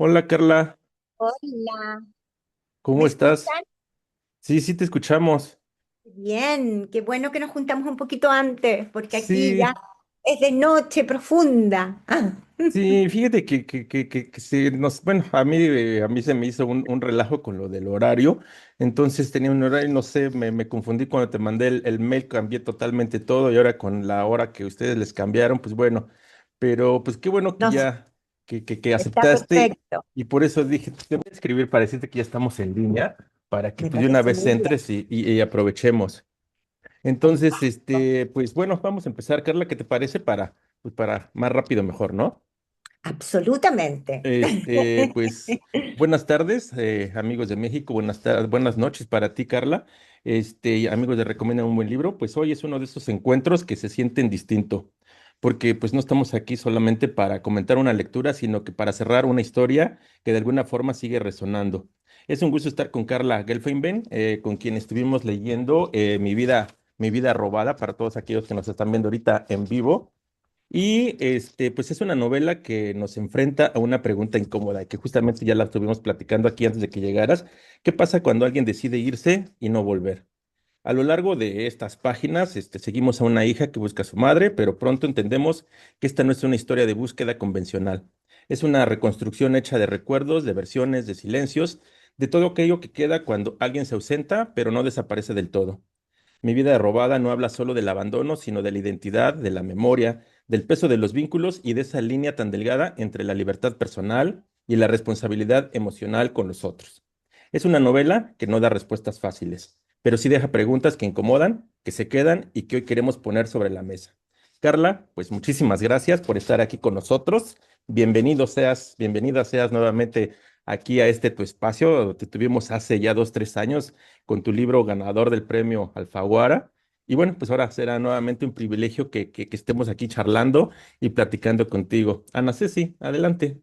Hola Carla, Hola, ¿me ¿cómo estás? escuchan? Sí, sí te escuchamos. Bien, qué bueno que nos juntamos un poquito antes, porque aquí ya Sí, es de noche profunda. sí, fíjate que bueno, a mí se me hizo un relajo con lo del horario, entonces tenía un horario, no sé, me confundí cuando te mandé el mail, cambié totalmente todo y ahora con la hora que ustedes les cambiaron, pues bueno, pero pues qué bueno que No, ya, que está aceptaste perfecto, y por eso dije, te voy a escribir para decirte que ya estamos en línea, para que me pues de una parece vez muy bien. entres y aprovechemos. Entonces, pues bueno, vamos a empezar, Carla, ¿qué te parece para más rápido mejor, ¿no? Absolutamente. Pues buenas tardes, amigos de México, buenas noches para ti, Carla. Y amigos de Recomiendan un buen libro, pues hoy es uno de esos encuentros que se sienten distinto, porque pues no estamos aquí solamente para comentar una lectura, sino que para cerrar una historia que de alguna forma sigue resonando. Es un gusto estar con Carla Gelfeinben, con quien estuvimos leyendo Mi vida robada, para todos aquellos que nos están viendo ahorita en vivo. Y pues es una novela que nos enfrenta a una pregunta incómoda, que justamente ya la estuvimos platicando aquí antes de que llegaras. ¿Qué pasa cuando alguien decide irse y no volver? A lo largo de estas páginas, seguimos a una hija que busca a su madre, pero pronto entendemos que esta no es una historia de búsqueda convencional. Es una reconstrucción hecha de recuerdos, de versiones, de silencios, de todo aquello que queda cuando alguien se ausenta, pero no desaparece del todo. Mi vida robada no habla solo del abandono, sino de la identidad, de la memoria, del peso de los vínculos y de esa línea tan delgada entre la libertad personal y la responsabilidad emocional con los otros. Es una novela que no da respuestas fáciles, pero sí deja preguntas que incomodan, que se quedan y que hoy queremos poner sobre la mesa. Carla, pues muchísimas gracias por estar aquí con nosotros. Bienvenida seas nuevamente aquí a tu espacio. Te tuvimos hace ya 2, 3 años con tu libro ganador del premio Alfaguara. Y bueno, pues ahora será nuevamente un privilegio que estemos aquí charlando y platicando contigo. Ana Ceci, adelante.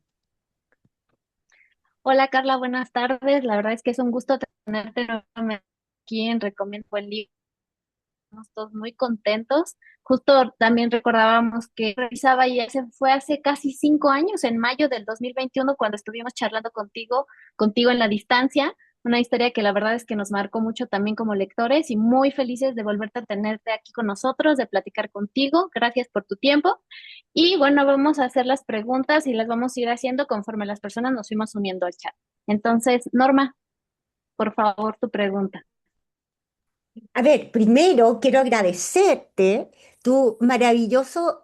Hola Carla, buenas tardes. La verdad es que es un gusto tenerte nuevamente aquí en Recomiendo Buen Libro. Estamos todos muy contentos. Justo también recordábamos que revisaba y se fue hace casi 5 años, en mayo del 2021, cuando estuvimos charlando contigo en la distancia. Una historia que la verdad es que nos marcó mucho también como lectores y muy felices de volverte a tenerte aquí con nosotros, de platicar contigo. Gracias por tu tiempo. Y bueno, vamos a hacer las preguntas y las vamos a ir haciendo conforme las personas nos fuimos uniendo al chat. Entonces, Norma, por favor, tu pregunta. A ver, primero quiero agradecerte tu maravilloso,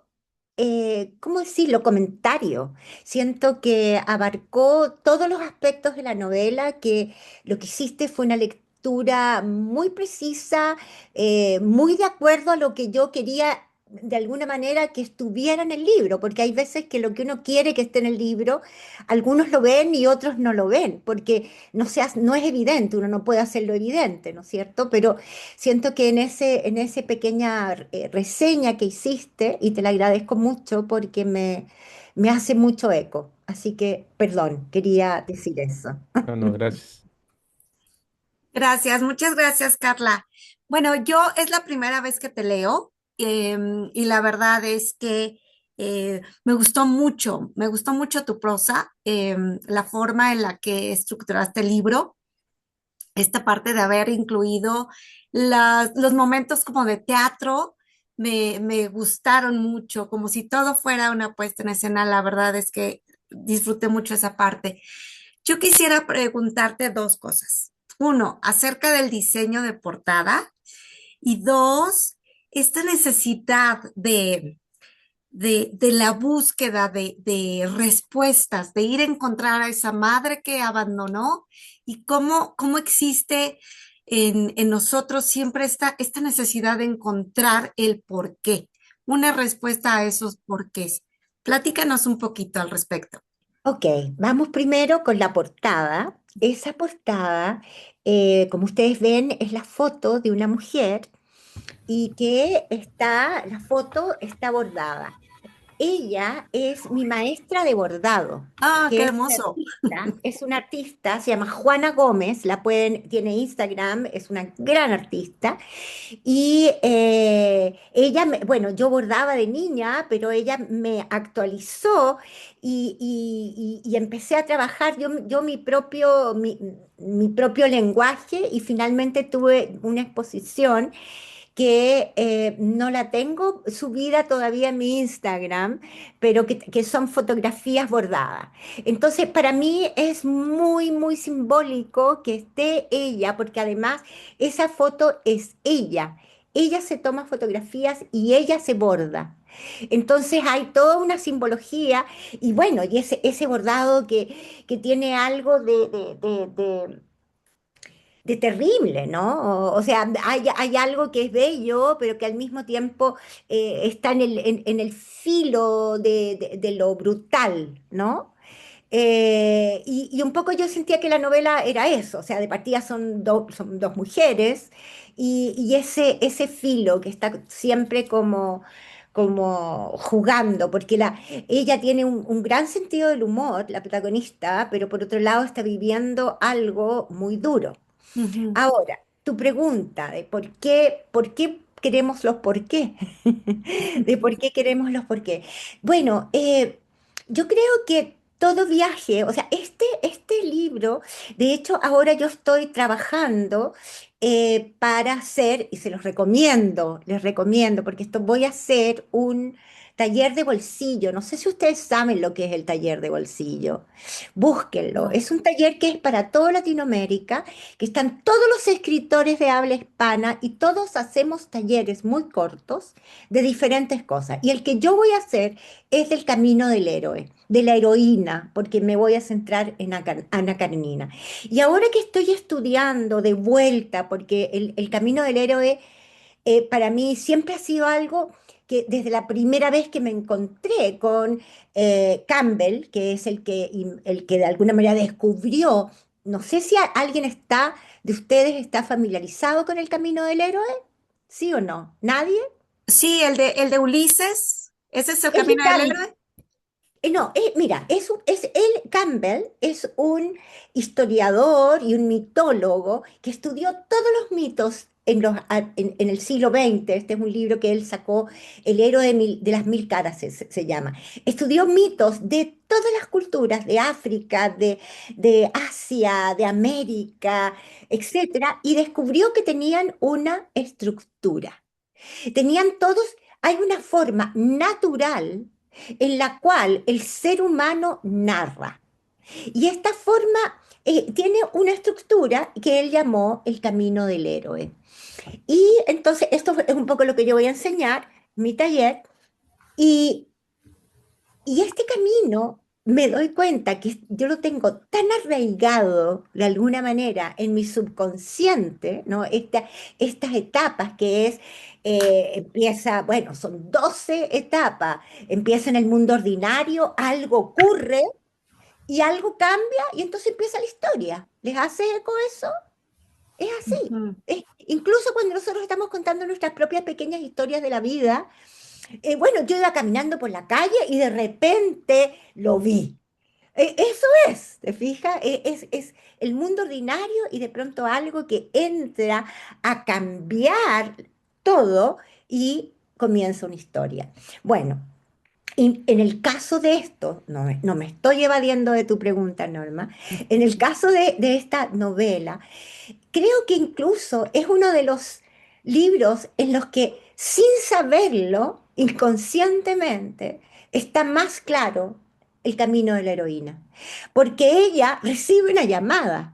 ¿cómo decirlo?, comentario. Siento que abarcó todos los aspectos de la novela, que lo que hiciste fue una lectura muy precisa, muy de acuerdo a lo que yo quería de alguna manera que estuviera en el libro, porque hay veces que lo que uno quiere que esté en el libro, algunos lo ven y otros no lo ven, porque no es evidente, uno no puede hacerlo evidente, ¿no es cierto? Pero siento que en ese pequeña reseña que hiciste, y te la agradezco mucho porque me hace mucho eco. Así que, perdón, quería decir eso. No, no, gracias. Gracias, muchas gracias, Carla. Bueno, yo es la primera vez que te leo y la verdad es que me gustó mucho tu prosa, la forma en la que estructuraste el libro, esta parte de haber incluido los momentos como de teatro, me gustaron mucho, como si todo fuera una puesta en escena, la verdad es que disfruté mucho esa parte. Yo quisiera preguntarte dos cosas. Uno, acerca del diseño de portada y dos, esta necesidad de la búsqueda de respuestas, de ir a encontrar a esa madre que abandonó y cómo existe en nosotros siempre esta necesidad de encontrar el porqué, una respuesta a esos porqués. Platícanos un poquito al respecto. Ok, vamos primero con la portada. Esa portada, como ustedes ven, es la foto de una mujer y la foto está bordada. ella es mi maestra de bordado, Ah, qué que hermoso. es una artista, se llama Juana Gómez, tiene Instagram, es una gran artista. Y ella, bueno, yo bordaba de niña, pero ella me actualizó y empecé a trabajar yo mi propio lenguaje y finalmente tuve una exposición que no la tengo subida todavía en mi Instagram, pero que son fotografías bordadas. Entonces, para mí es muy, muy simbólico que esté ella, porque además esa foto es ella. Ella se toma fotografías y ella se borda. Entonces hay toda una simbología y bueno, y ese bordado que tiene algo de terrible, ¿no? O sea, hay algo que es bello, pero que al mismo tiempo está en el filo de lo brutal, ¿no? Y un poco yo sentía que la novela era eso, o sea, de partida son dos mujeres y ese filo que está siempre como jugando, porque ella tiene un gran sentido del humor, la protagonista, pero por otro lado está viviendo algo muy duro. Ujú. Ahora, tu pregunta de por qué queremos los por qué, de por qué queremos los por qué. Bueno, yo creo que todo viaje, o sea, este libro, de hecho, ahora yo estoy trabajando para hacer, y se los recomiendo, les recomiendo, porque esto voy a hacer un taller de bolsillo. No sé si ustedes saben lo que es el taller de bolsillo. Búsquenlo. No. Es un taller que es para toda Latinoamérica, que están todos los escritores de habla hispana y todos hacemos talleres muy cortos de diferentes cosas. Y el que yo voy a hacer es del camino del héroe, de la heroína, porque me voy a centrar en Ana Karenina. Y ahora que estoy estudiando de vuelta, porque el camino del héroe para mí siempre ha sido algo que desde la primera vez que me encontré con Campbell, que es el que de alguna manera descubrió, no sé si alguien de ustedes está familiarizado con el camino del héroe, ¿sí o no? ¿Nadie? Sí, el de Ulises, ese es el Es de camino del Campbell. héroe. No, mira, él, Campbell, es un historiador y un mitólogo que estudió todos los mitos en el siglo XX. Este es un libro que él sacó, El héroe de las mil caras se llama. Estudió mitos de todas las culturas, de África, de Asia, de América, etcétera, y descubrió que tenían una estructura. Tenían todos, hay una forma natural en la cual el ser humano narra. Y esta forma tiene una estructura que él llamó el camino del héroe. Y entonces esto es un poco lo que yo voy a enseñar en mi taller. Y y este camino me doy cuenta que yo lo tengo tan arraigado de alguna manera en mi subconsciente, ¿no? Estas etapas que empieza, bueno, son 12 etapas, empieza en el mundo ordinario, algo ocurre y algo cambia y entonces empieza la historia. ¿Les hace eco eso? Es así. Ujú. Incluso cuando nosotros estamos contando nuestras propias pequeñas historias de la vida, bueno, yo iba caminando por la calle y de repente lo vi. Eso es, ¿te fijas? Es el mundo ordinario y de pronto algo que entra a cambiar todo y comienza una historia. Bueno, y en el caso de esto, no me estoy evadiendo de tu pregunta, Norma, en el caso de esta novela, creo que incluso es uno de los libros en los que, sin saberlo, inconscientemente, está más claro el camino de la heroína. Porque ella recibe una llamada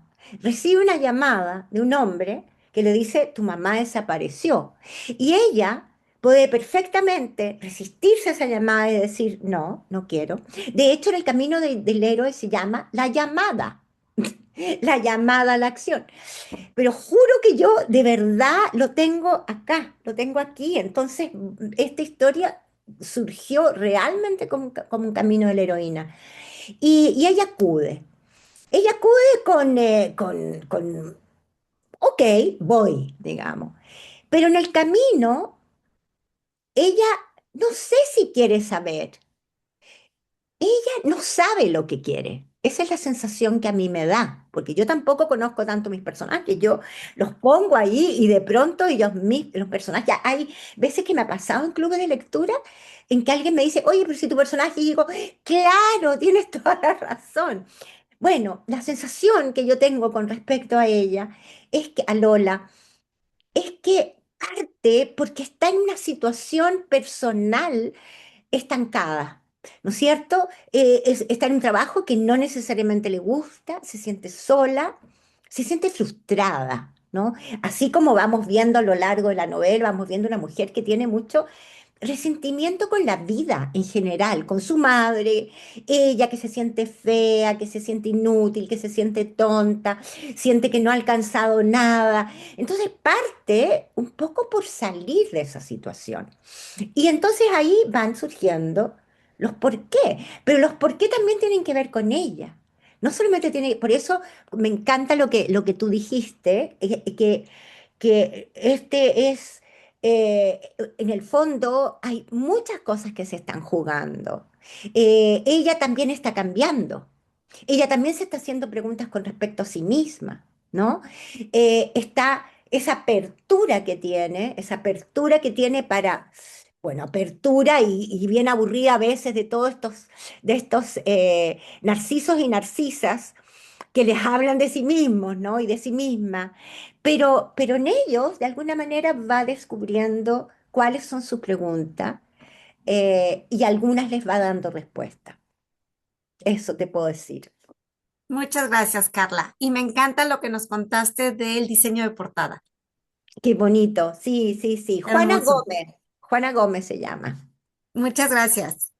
de un hombre que le dice, tu mamá desapareció. Y ella puede perfectamente resistirse a esa llamada y decir, no, no quiero. De hecho, en el camino del héroe se llama la llamada a la acción. Pero juro que yo de verdad lo tengo acá, lo tengo aquí. Entonces, esta historia surgió realmente como un camino de la heroína. Y ella acude. Ella acude ok, voy, digamos. Pero en el camino, ella no sé si quiere saber. ella no sabe lo que quiere. Esa es la sensación que a mí me da, porque yo tampoco conozco tanto mis personajes. Yo los pongo ahí y de pronto los personajes, hay veces que me ha pasado en clubes de lectura en que alguien me dice, oye, pero si tu personaje, y digo, claro, tienes toda la razón. Bueno, la sensación que yo tengo con respecto a ella es que, a Lola, es que parte porque está en una situación personal estancada, ¿no es cierto? Está en un trabajo que no necesariamente le gusta, se siente sola, se siente frustrada, ¿no? Así como vamos viendo a lo largo de la novela, vamos viendo una mujer que tiene mucho resentimiento con la vida en general, con su madre, ella que se siente fea, que se siente inútil, que se siente tonta, siente que no ha alcanzado nada. Entonces parte un poco por salir de esa situación. Y entonces ahí van surgiendo los por qué, pero los por qué también tienen que ver con ella. No solamente tiene, por eso me encanta lo que tú dijiste, que este es, en el fondo hay muchas cosas que se están jugando. Ella también está cambiando. Ella también se está haciendo preguntas con respecto a sí misma, ¿no? Está esa apertura que tiene para, bueno, apertura y bien aburrida a veces de estos narcisos y narcisas que les hablan de sí mismos, ¿no? Y de sí misma. Pero en ellos, de alguna manera, va descubriendo cuáles son sus preguntas y algunas les va dando respuesta. Eso te puedo decir. Muchas gracias, Carla. Y me encanta lo que nos contaste del diseño de portada. Qué bonito. Sí, sí, sí. Juana Hermoso. Gómez. Juana Gómez se llama. Muchas gracias.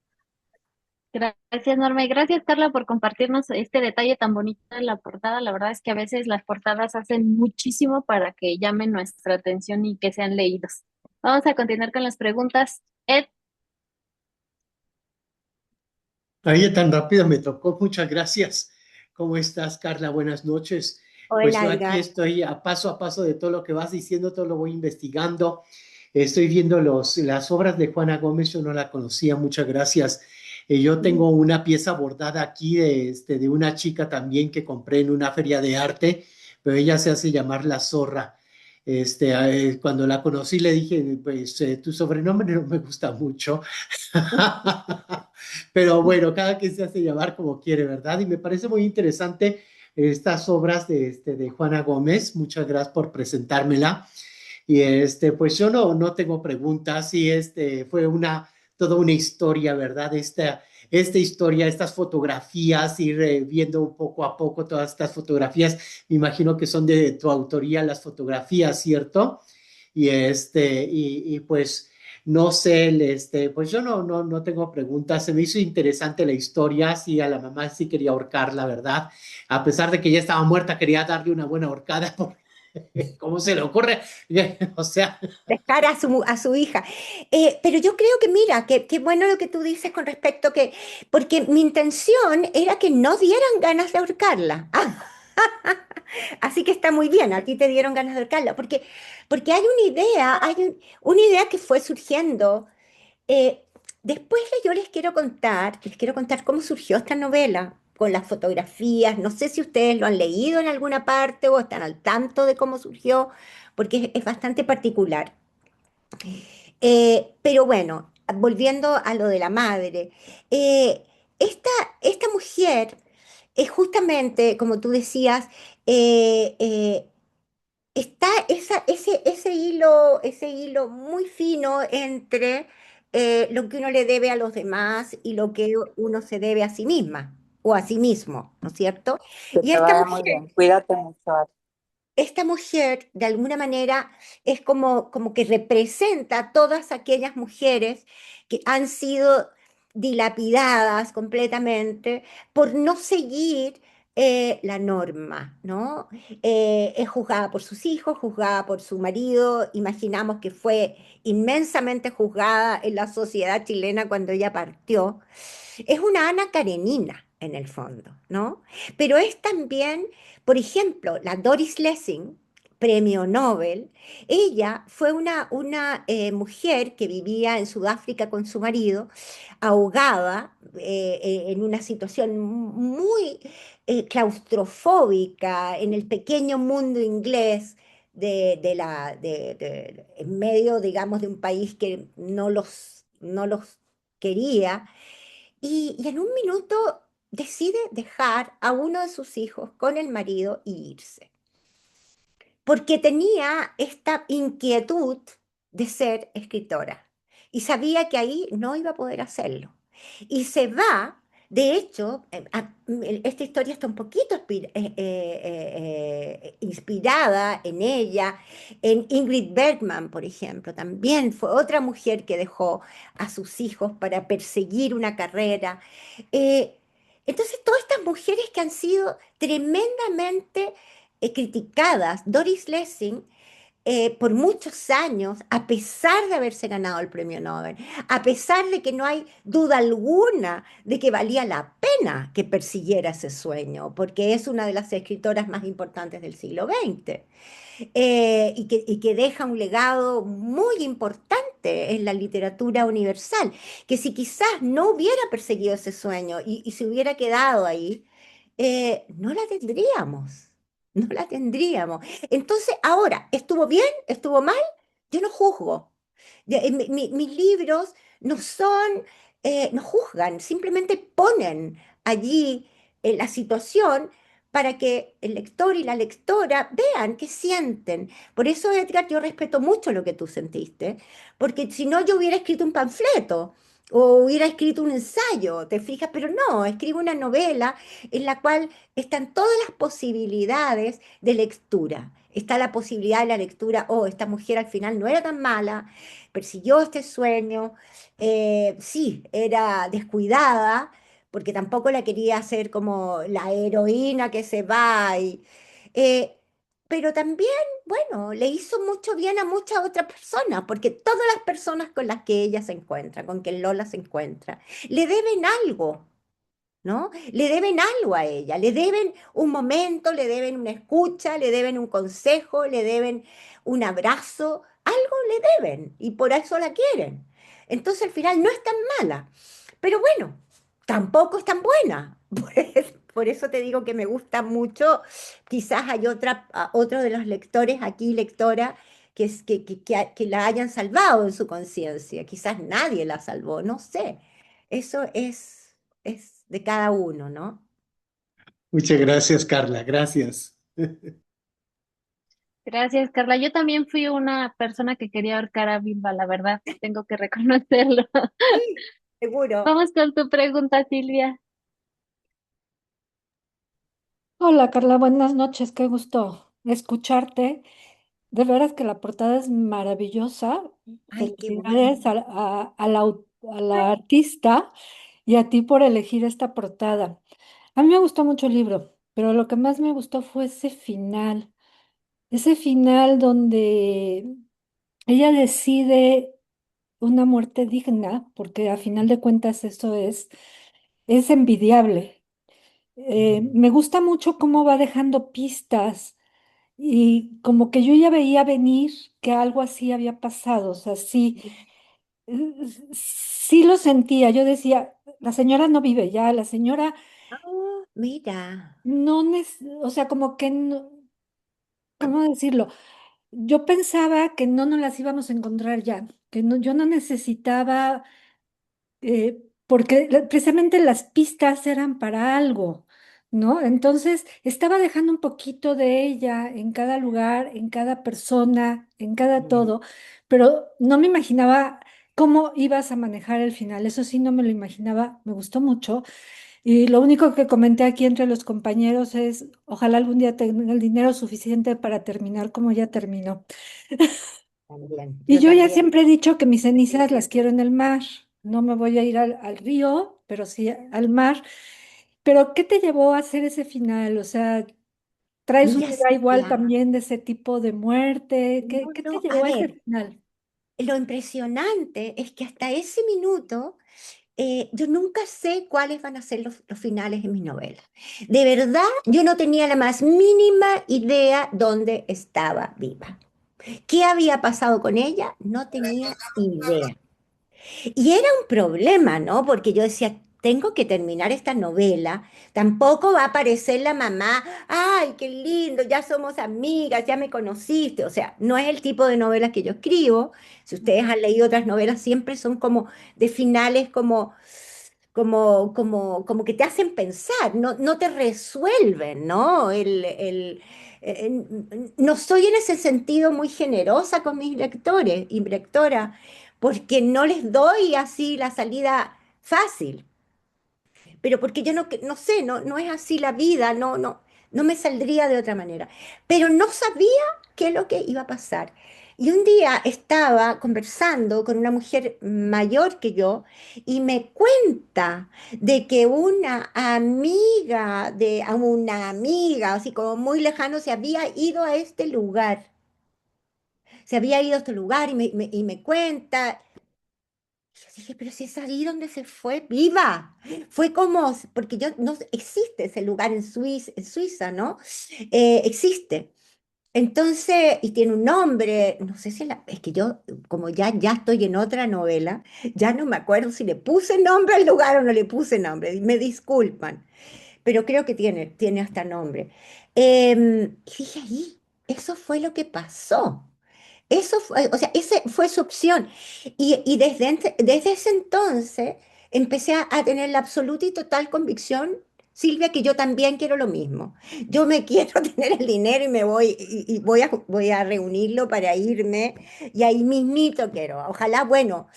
Gracias, Norma, y gracias, Carla, por compartirnos este detalle tan bonito de la portada. La verdad es que a veces las portadas hacen muchísimo para que llamen nuestra atención y que sean leídos. Vamos a continuar con las preguntas. Ed, Oye, tan rápido me tocó, muchas gracias. ¿Cómo estás, Carla? Buenas noches. Pues Hola, yo aquí Edgar. estoy a paso de todo lo que vas diciendo, todo lo voy investigando. Estoy viendo las obras de Juana Gómez, yo no la conocía, muchas gracias. Yo tengo una pieza bordada aquí de una chica también que compré en una feria de arte, pero ella se hace llamar La Zorra. Cuando la conocí le dije, pues tu sobrenombre no me gusta mucho. Pero bueno, cada quien se hace llamar como quiere, ¿verdad? Y me parece muy interesante estas obras de Juana Gómez. Muchas gracias por presentármela. Y pues yo no tengo preguntas. Y fue toda una historia, ¿verdad? Esta historia, estas fotografías, ir viendo poco a poco todas estas fotografías. Me imagino que son de tu autoría las fotografías, ¿cierto? Y pues no sé, pues yo no tengo preguntas. Se me hizo interesante la historia. Sí, a la mamá sí quería ahorcar, la verdad. A pesar de que ya estaba muerta, quería darle una buena ahorcada. ¿Cómo se le ocurre? O sea, Dejar a su hija. Pero yo creo que, mira, qué bueno lo que tú dices con respecto porque mi intención era que no dieran ganas de ahorcarla. Así que está muy bien, a ti te dieron ganas de ahorcarla, porque hay una idea que fue surgiendo. Eh, Después yo les quiero contar cómo surgió esta novela, con las fotografías. No sé si ustedes lo han leído en alguna parte o están al tanto de cómo surgió, porque es bastante particular. Pero bueno, volviendo a lo de la madre, eh, esta, esta mujer es justamente, como tú decías, está ese hilo muy fino entre lo que uno le debe a los demás y lo que uno se debe a sí misma o a sí mismo, ¿no es cierto? Que Y te esta vaya muy mujer bien. Cuídate mucho, Ari. esta mujer, de alguna manera, es como que representa a todas aquellas mujeres que han sido dilapidadas completamente por no seguir la norma, ¿no? Es juzgada por sus hijos, juzgada por su marido. Imaginamos que fue inmensamente juzgada en la sociedad chilena cuando ella partió. Es una Ana Karenina, en el fondo, ¿no? Pero es también, por ejemplo, la Doris Lessing, premio Nobel. Ella fue una mujer que vivía en Sudáfrica con su marido, ahogada en una situación muy claustrofóbica en el pequeño mundo inglés en medio, digamos, de un país que no los quería. Y en un minuto decide dejar a uno de sus hijos con el marido e irse porque tenía esta inquietud de ser escritora y sabía que ahí no iba a poder hacerlo. Y se va, de hecho, esta historia está un poquito inspirada en ella, en Ingrid Bergman, por ejemplo, también fue otra mujer que dejó a sus hijos para perseguir una carrera. Eh, entonces, todas estas mujeres que han sido tremendamente criticadas. Doris Lessing, por muchos años, a pesar de haberse ganado el premio Nobel, a pesar de que no hay duda alguna de que valía la pena que persiguiera ese sueño, porque es una de las escritoras más importantes del siglo XX, y que deja un legado muy importante en la literatura universal, que si quizás no hubiera perseguido ese sueño y se hubiera quedado ahí, no la tendríamos, no la tendríamos. Entonces, ahora, ¿estuvo bien? ¿Estuvo mal? Yo no juzgo. Mis libros no son, no juzgan, simplemente ponen allí la situación para que el lector y la lectora vean qué sienten. Por eso, Edgar, yo respeto mucho lo que tú sentiste, porque si no yo hubiera escrito un panfleto o hubiera escrito un ensayo, ¿te fijas? Pero no, escribo una novela en la cual están todas las posibilidades de lectura. Está la posibilidad de la lectura, oh, esta mujer al final no era tan mala, persiguió este sueño, sí, era descuidada, porque tampoco la quería hacer como la heroína que se va, eh, pero también, bueno, le hizo mucho bien a muchas otras personas, porque todas las personas con las que ella se encuentra, con que Lola se encuentra, le deben algo. ¿No? Le deben algo a ella, le deben un momento, le deben una escucha, le deben un consejo, le deben un abrazo, algo le deben y por eso la quieren. Entonces al final no es tan mala, pero bueno, tampoco es tan buena. Por eso te digo que me gusta mucho. Quizás hay otro de los lectores aquí, lectora, que la hayan salvado en su conciencia. Quizás nadie la salvó, no sé. Eso es de cada uno, ¿no? Muchas gracias, Carla. Gracias. Gracias, Carla. Yo también fui una persona que quería ahorcar a Vilma, la verdad, tengo que reconocerlo. Sí, seguro. Vamos con tu pregunta, Silvia. Hola Carla, buenas noches, qué gusto escucharte. De veras que la portada es maravillosa. Ay, qué Felicidades bueno. a la artista y a ti por elegir esta portada. A mí me gustó mucho el libro, pero lo que más me gustó fue ese final donde ella decide una muerte digna, porque a final de cuentas eso es envidiable. Me gusta mucho cómo va dejando pistas y como que yo ya veía venir que algo así había pasado, o sea, sí, eh, sí lo sentía, yo decía, la señora no vive ya, la señora Ah, mira. no, o sea, como que no, ¿cómo decirlo? Yo pensaba que no nos las íbamos a encontrar ya, que no, yo no necesitaba porque precisamente las pistas eran para algo, ¿no? Entonces estaba dejando un poquito de ella en cada lugar, en cada persona, en cada Mm. todo, pero no me imaginaba cómo ibas a manejar el final. Eso sí, no me lo imaginaba, me gustó mucho. Y lo único que comenté aquí entre los compañeros es, ojalá algún día tenga el dinero suficiente para terminar como ya terminó. También, Y yo yo ya también. siempre he dicho que mis cenizas las quiero en el mar. No me voy a ir al río, pero sí al mar. Pero ¿qué te llevó a hacer ese final? O sea, ¿traes una Mira, idea igual Silvia, también de ese tipo de muerte? ¿Qué, no, qué te no, a llevó a ese ver, final? lo impresionante es que hasta ese minuto yo nunca sé cuáles van a ser los finales de mis novelas. De verdad, yo no tenía la más mínima idea dónde estaba Viva. ¿Qué había pasado con ella? No tenía idea. Y era un problema, ¿no? Porque yo decía, tengo que terminar esta novela. Tampoco va a aparecer la mamá, ay, qué lindo, ya somos amigas, ya me conociste. O sea, no es el tipo de novelas que yo escribo. Si ustedes han leído otras novelas, siempre son como de finales como que te hacen pensar, no te resuelven, ¿no? No soy en ese sentido muy generosa con mis lectores y lectoras, porque no les doy así la salida fácil, pero porque yo no sé, no es así la vida, no me saldría de otra manera. Pero no sabía qué es lo que iba a pasar. Y un día estaba conversando con una mujer mayor que yo y me cuenta de que una amiga, así como muy lejano, se había ido a este lugar. Se había ido a este lugar y me cuenta. Yo dije, pero si es ahí donde se fue, viva. Fue como, porque yo no existe ese lugar en Suiza, ¿no? Existe. Entonces, y tiene un nombre, no sé si es que yo, como ya estoy en otra novela, ya no me acuerdo si le puse nombre al lugar o no le puse nombre, y me disculpan, pero creo que tiene hasta nombre. Y dije, ahí, eso fue lo que pasó. Eso fue, o sea, esa fue su opción. Y desde ese entonces empecé a tener la absoluta y total convicción, Silvia, que yo también quiero lo mismo. Yo me quiero tener el dinero y me voy, y voy a reunirlo para irme, y ahí mismito quiero. Ojalá, bueno,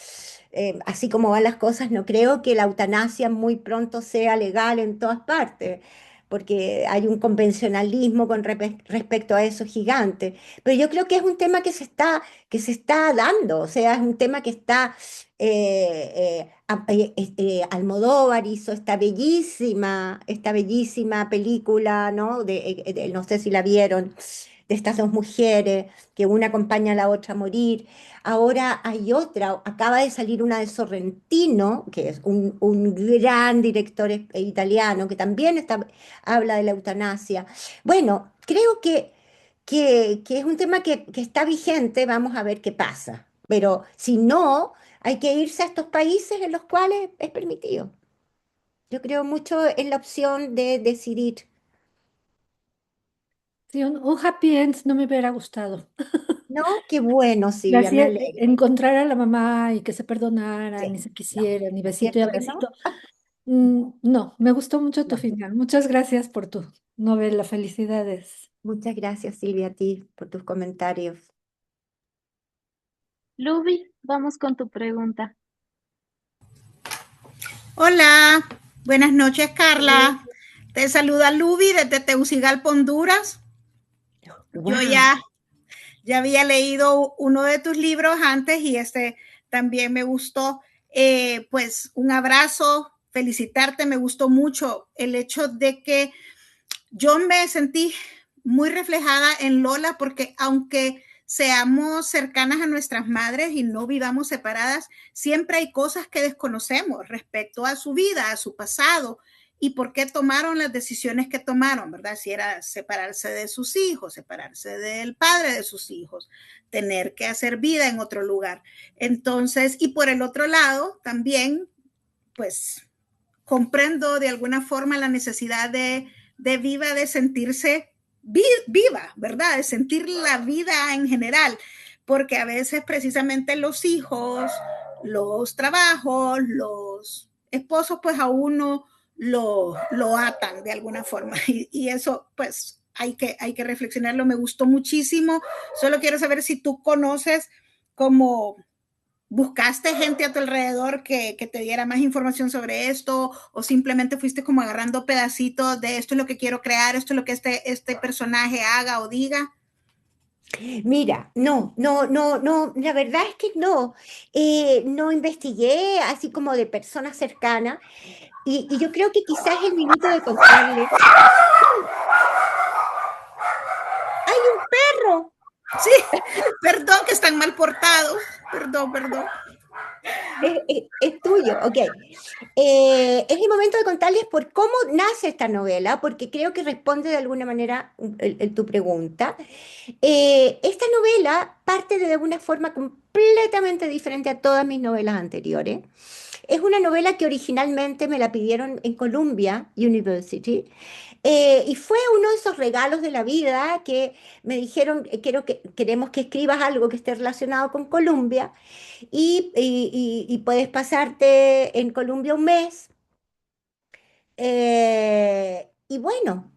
así como van las cosas, no creo que la eutanasia muy pronto sea legal en todas partes, porque hay un convencionalismo con respecto a eso gigante. Pero yo creo que es un tema que se está dando, o sea, es un tema que está. Almodóvar hizo esta bellísima película, ¿no? No sé si la vieron, de estas dos mujeres, que una acompaña a la otra a morir. Ahora hay otra, acaba de salir una de Sorrentino, que es un gran director italiano, que también habla de la eutanasia. Bueno, creo que es un tema que está vigente, vamos a ver qué pasa. Pero si no, hay que irse a estos países en los cuales es permitido. Yo creo mucho en la opción de decidir. Sí, un happy end no me hubiera gustado. ¿No? Qué bueno, Y Silvia, así me alegro. encontrar a la mamá y que se perdonaran y Sí, se no, quisieran y ¿no es besito y cierto que no? abracito. No, me gustó mucho tu No. final. Muchas gracias por tu novela. Felicidades. Muchas gracias, Silvia, a ti por tus comentarios. Luby, vamos con tu pregunta. Hola, buenas noches, Carla. Te saluda Luby desde Tegucigalpa, Honduras. Yo ¡Wow! ya había leído uno de tus libros antes y este también me gustó. Pues un abrazo, felicitarte, me gustó mucho el hecho de que yo me sentí muy reflejada en Lola porque aunque seamos cercanas a nuestras madres y no vivamos separadas, siempre hay cosas que desconocemos respecto a su vida, a su pasado y por qué tomaron las decisiones que tomaron, ¿verdad? Si era separarse de sus hijos, separarse del padre de sus hijos, tener que hacer vida en otro lugar. Entonces, y por el otro lado, también, pues, comprendo de alguna forma la necesidad de Viva de sentirse viva, ¿verdad? De sentir la vida en general, porque a veces precisamente los hijos, los trabajos, los esposos, pues a uno lo atan de alguna forma y eso pues hay que reflexionarlo. Me gustó muchísimo. Solo quiero saber si tú conoces como ¿buscaste gente a tu alrededor que te diera más información sobre esto o simplemente fuiste como agarrando pedacitos de esto es lo que quiero crear, esto es lo que este personaje haga o diga? Mira, no, la verdad es que no. No investigué así como de personas cercanas y yo creo que quizás es el minuto de contarle. ¡Hay un perro! Sí, perdón que están mal portados, perdón. Es tuyo, ok. Es el momento de contarles por cómo nace esta novela, porque creo que responde de alguna manera tu pregunta. Esta novela parte de una forma completamente diferente a todas mis novelas anteriores. Es una novela que originalmente me la pidieron en Columbia University, y fue uno de esos regalos de la vida que me dijeron, queremos que escribas algo que esté relacionado con Columbia y puedes pasarte en Colombia un mes. Y bueno,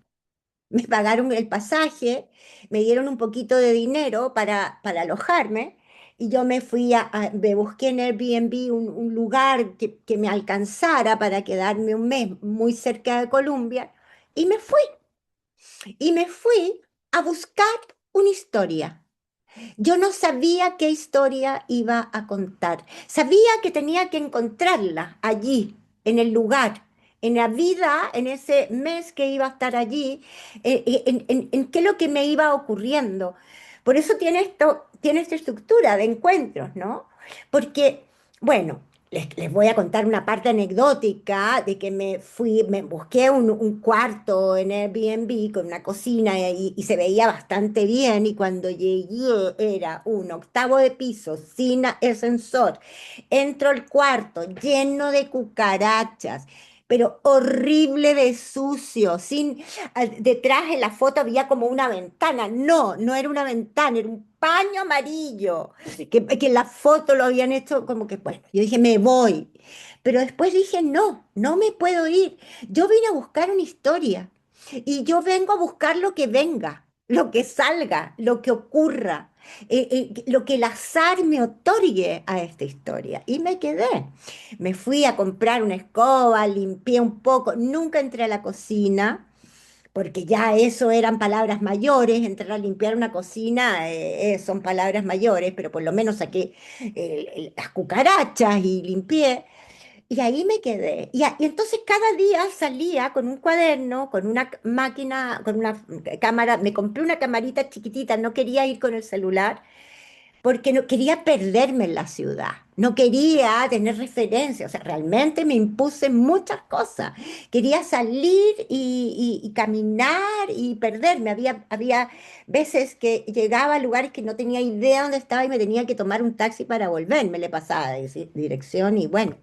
me pagaron el pasaje, me dieron un poquito de dinero para alojarme y yo me fui me busqué en Airbnb un lugar que me alcanzara para quedarme un mes muy cerca de Colombia y me fui a buscar una historia. Yo no sabía qué historia iba a contar. Sabía que tenía que encontrarla allí, en el lugar, en la vida, en ese mes que iba a estar allí, en qué es lo que me iba ocurriendo. Por eso tiene esta estructura de encuentros, ¿no? Porque, bueno, les voy a contar una parte anecdótica de que me busqué un cuarto en Airbnb con una cocina y se veía bastante bien y cuando llegué era un octavo de piso sin ascensor. Entro al cuarto lleno de cucarachas, pero horrible de sucio, detrás en la foto había como una ventana. No, no era una ventana, era un paño amarillo que en la foto lo habían hecho como que, bueno, yo dije, me voy. Pero después dije, no, no me puedo ir. Yo vine a buscar una historia y yo vengo a buscar lo que venga, lo que salga, lo que ocurra, lo que el azar me otorgue a esta historia. Y me quedé. Me fui a comprar una escoba, limpié un poco, nunca entré a la cocina porque ya eso eran palabras mayores, entrar a limpiar una cocina son palabras mayores, pero por lo menos saqué las cucarachas y limpié, y ahí me quedé. Y entonces cada día salía con un cuaderno, con una máquina, con una cámara, me compré una camarita chiquitita, no quería ir con el celular, porque no quería perderme en la ciudad, no quería tener referencia, o sea, realmente me impuse muchas cosas. Quería salir y caminar y perderme. Había veces que llegaba a lugares que no tenía idea dónde estaba y me tenía que tomar un taxi para volverme, le pasaba de dirección y bueno,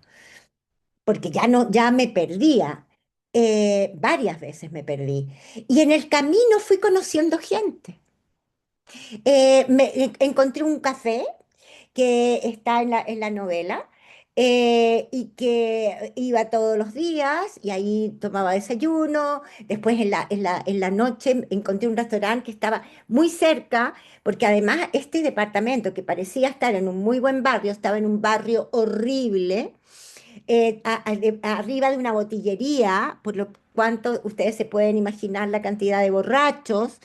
porque ya no, ya me perdía. Varias veces me perdí. Y en el camino fui conociendo gente. Encontré un café que está en la novela, y que iba todos los días y ahí tomaba desayuno. Después en la noche encontré un restaurante que estaba muy cerca, porque además este departamento que parecía estar en un muy buen barrio, estaba en un barrio horrible, arriba de una botillería, por lo cuanto ustedes se pueden imaginar la cantidad de borrachos.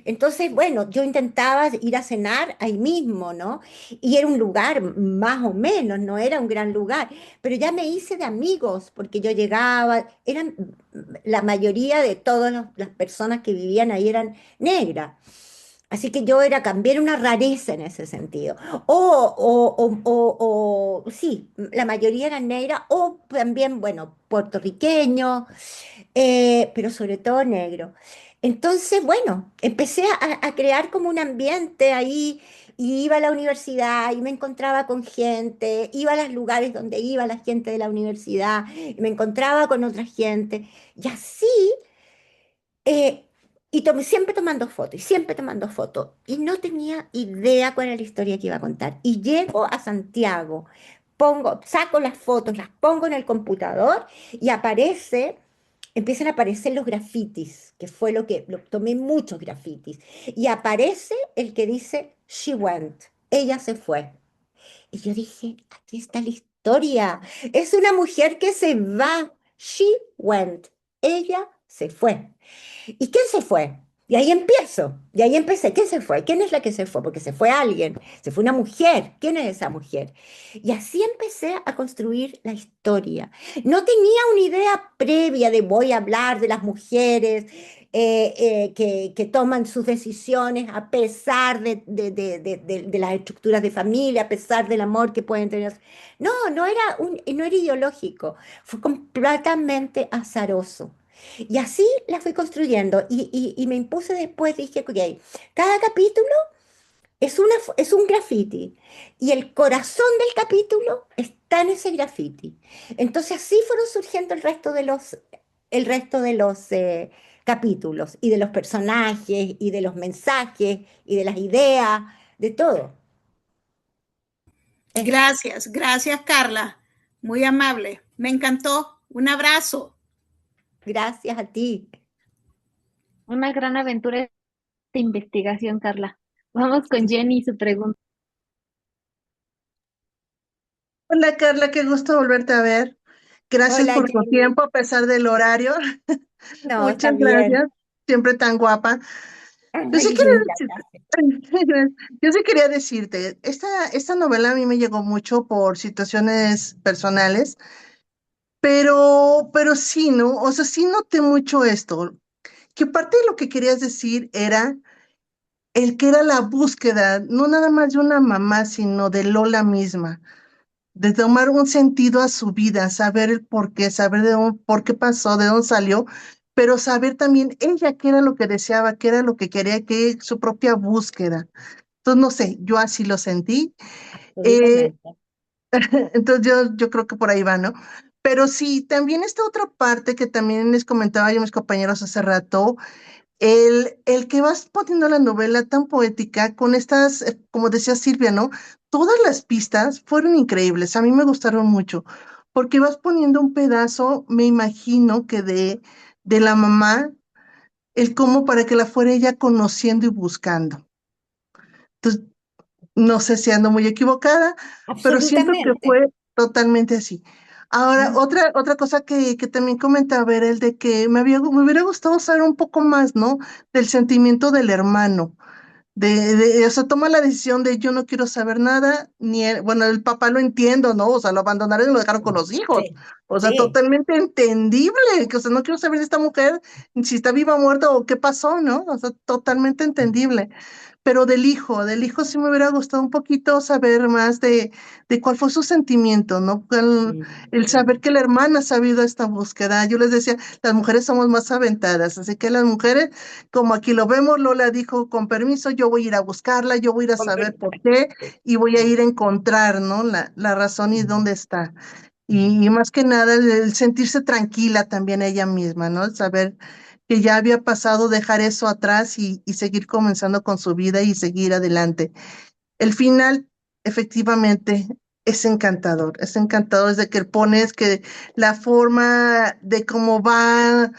Entonces, bueno, yo intentaba ir a cenar ahí mismo, ¿no? Y era un lugar más o menos, no era un gran lugar, pero ya me hice de amigos porque yo llegaba, la mayoría de todas las personas que vivían ahí eran negras. Así que yo era también una rareza en ese sentido. Sí, la mayoría eran negras o también, bueno, puertorriqueños, pero sobre todo negro. Entonces, bueno, empecé a crear como un ambiente ahí y iba a la universidad y me encontraba con gente, iba a los lugares donde iba la gente de la universidad y me encontraba con otra gente. Y así, eh, siempre tomando fotos, y siempre tomando fotos. Y no tenía idea cuál era la historia que iba a contar. Y llego a Santiago, saco las fotos, las pongo en el computador y empiezan a aparecer los grafitis, que fue tomé muchos grafitis. Y aparece el que dice, she went, ella se fue. Y yo dije, aquí está la historia. Es una mujer que se va. She went. Ella se fue. ¿Y quién se fue? Y ahí empiezo, y ahí empecé. ¿Quién se fue? ¿Quién es la que se fue? Porque se fue alguien, se fue una mujer. ¿Quién es esa mujer? Y así empecé a construir la historia. No tenía una idea previa de voy a hablar de las mujeres. que toman sus decisiones a pesar de las estructuras de familia, a pesar del amor que pueden tener. No, no era ideológico, fue completamente azaroso. Y así la fui construyendo y me impuse después, dije, ok, cada capítulo es un graffiti y el corazón del capítulo está en ese graffiti. Entonces así fueron surgiendo el resto de los capítulos y de los personajes y de los mensajes y de las ideas, de todo. Eso. Gracias, gracias Carla. Muy amable. Me encantó. Un abrazo. Gracias a ti. Una gran aventura de investigación, Carla. Vamos con Jenny y su pregunta. Hola Carla, qué gusto volverte a ver. Gracias Hola, por tu Jenny. tiempo a pesar del horario. No, está Muchas bien. gracias, siempre tan guapa. Yo sí Ay, quería linda, decir- gracias. yo sí quería decirte, esta novela a mí me llegó mucho por situaciones personales, pero sí, ¿no? O sea, sí noté mucho esto, que parte de lo que querías decir era el que era la búsqueda, no nada más de una mamá, sino de Lola misma, de tomar un sentido a su vida, saber el por qué, saber por qué pasó, de dónde salió, pero saber también ella qué era lo que deseaba, qué era lo que quería, que su propia búsqueda. Entonces, no sé, yo así lo sentí. Eh, Absolutamente. entonces, yo creo que por ahí va, ¿no? Pero sí, también esta otra parte que también les comentaba yo a mis compañeros hace rato, el que vas poniendo la novela tan poética con estas, como decía Silvia, ¿no? Todas las pistas fueron increíbles, a mí me gustaron mucho, porque vas poniendo un pedazo, me imagino que de la mamá, el cómo para que la fuera ella conociendo y buscando. Entonces, no sé si ando muy equivocada, pero siento que Absolutamente. fue totalmente así. Ahora, Mm. otra cosa que también comentaba era el de que me hubiera gustado saber un poco más, ¿no? Del sentimiento del hermano. O sea, toma la decisión de yo no quiero saber nada, bueno, el papá lo entiendo, ¿no? O sea, lo abandonaron y lo dejaron con los hijos. Sí, O sea, sí, totalmente entendible, que, o sea, no quiero saber de esta mujer, si está viva o muerta o qué pasó, ¿no? O sea, totalmente entendible. Pero del hijo sí me hubiera gustado un poquito saber más de cuál fue su sentimiento, ¿no? El saber mm, que la hermana ha sabido esta búsqueda. Yo les decía, las mujeres somos más aventadas, así que las mujeres, como aquí lo vemos, Lola dijo, con permiso, yo voy a ir a buscarla, yo voy a ir a saber por completamente. qué Sí, y voy a sí. ir a encontrar, ¿no? La razón y dónde está. Y más que nada, el sentirse tranquila también ella misma, ¿no? El saber que ya había pasado, dejar eso atrás y seguir comenzando con su vida y seguir adelante. El final, efectivamente, es encantador desde que pones que la forma de cómo va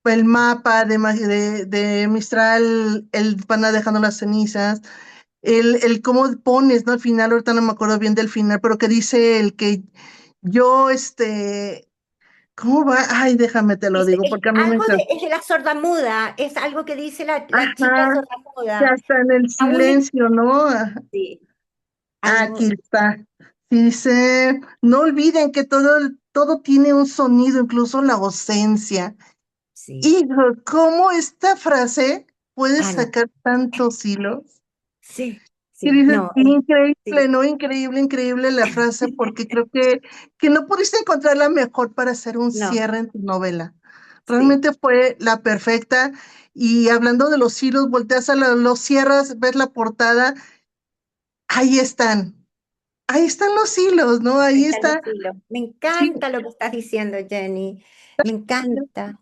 el mapa de Mistral, el van dejando las cenizas, el cómo pones, ¿no? Al final, ahorita no me acuerdo bien del final, pero que dice el que yo, ¿cómo va? Ay, déjame te lo Dice, digo, porque a mí me encanta. es de la sordamuda, es algo que dice la chica Ajá, ya sordamuda. está en el Aún en- silencio, ¿no? sí, Aquí algo, está. Dice, no olviden que todo tiene un sonido, incluso la ausencia. sí. Hijo, ¿cómo esta frase puede Ah, no. sacar tantos hilos? Sí, Y sí, dices, no, increíble, sí, ¿no? Increíble, increíble la frase, porque creo que no pudiste encontrarla mejor para hacer un no, cierre en tu novela. sí. Realmente fue la perfecta. Y hablando de los hilos, volteas los cierras, ves la portada, ahí están. Ahí están los hilos, ¿no? Ahí Ahí están los está. hilos. Me Sí, encanta lo que estás diciendo, Jenny. Me encanta.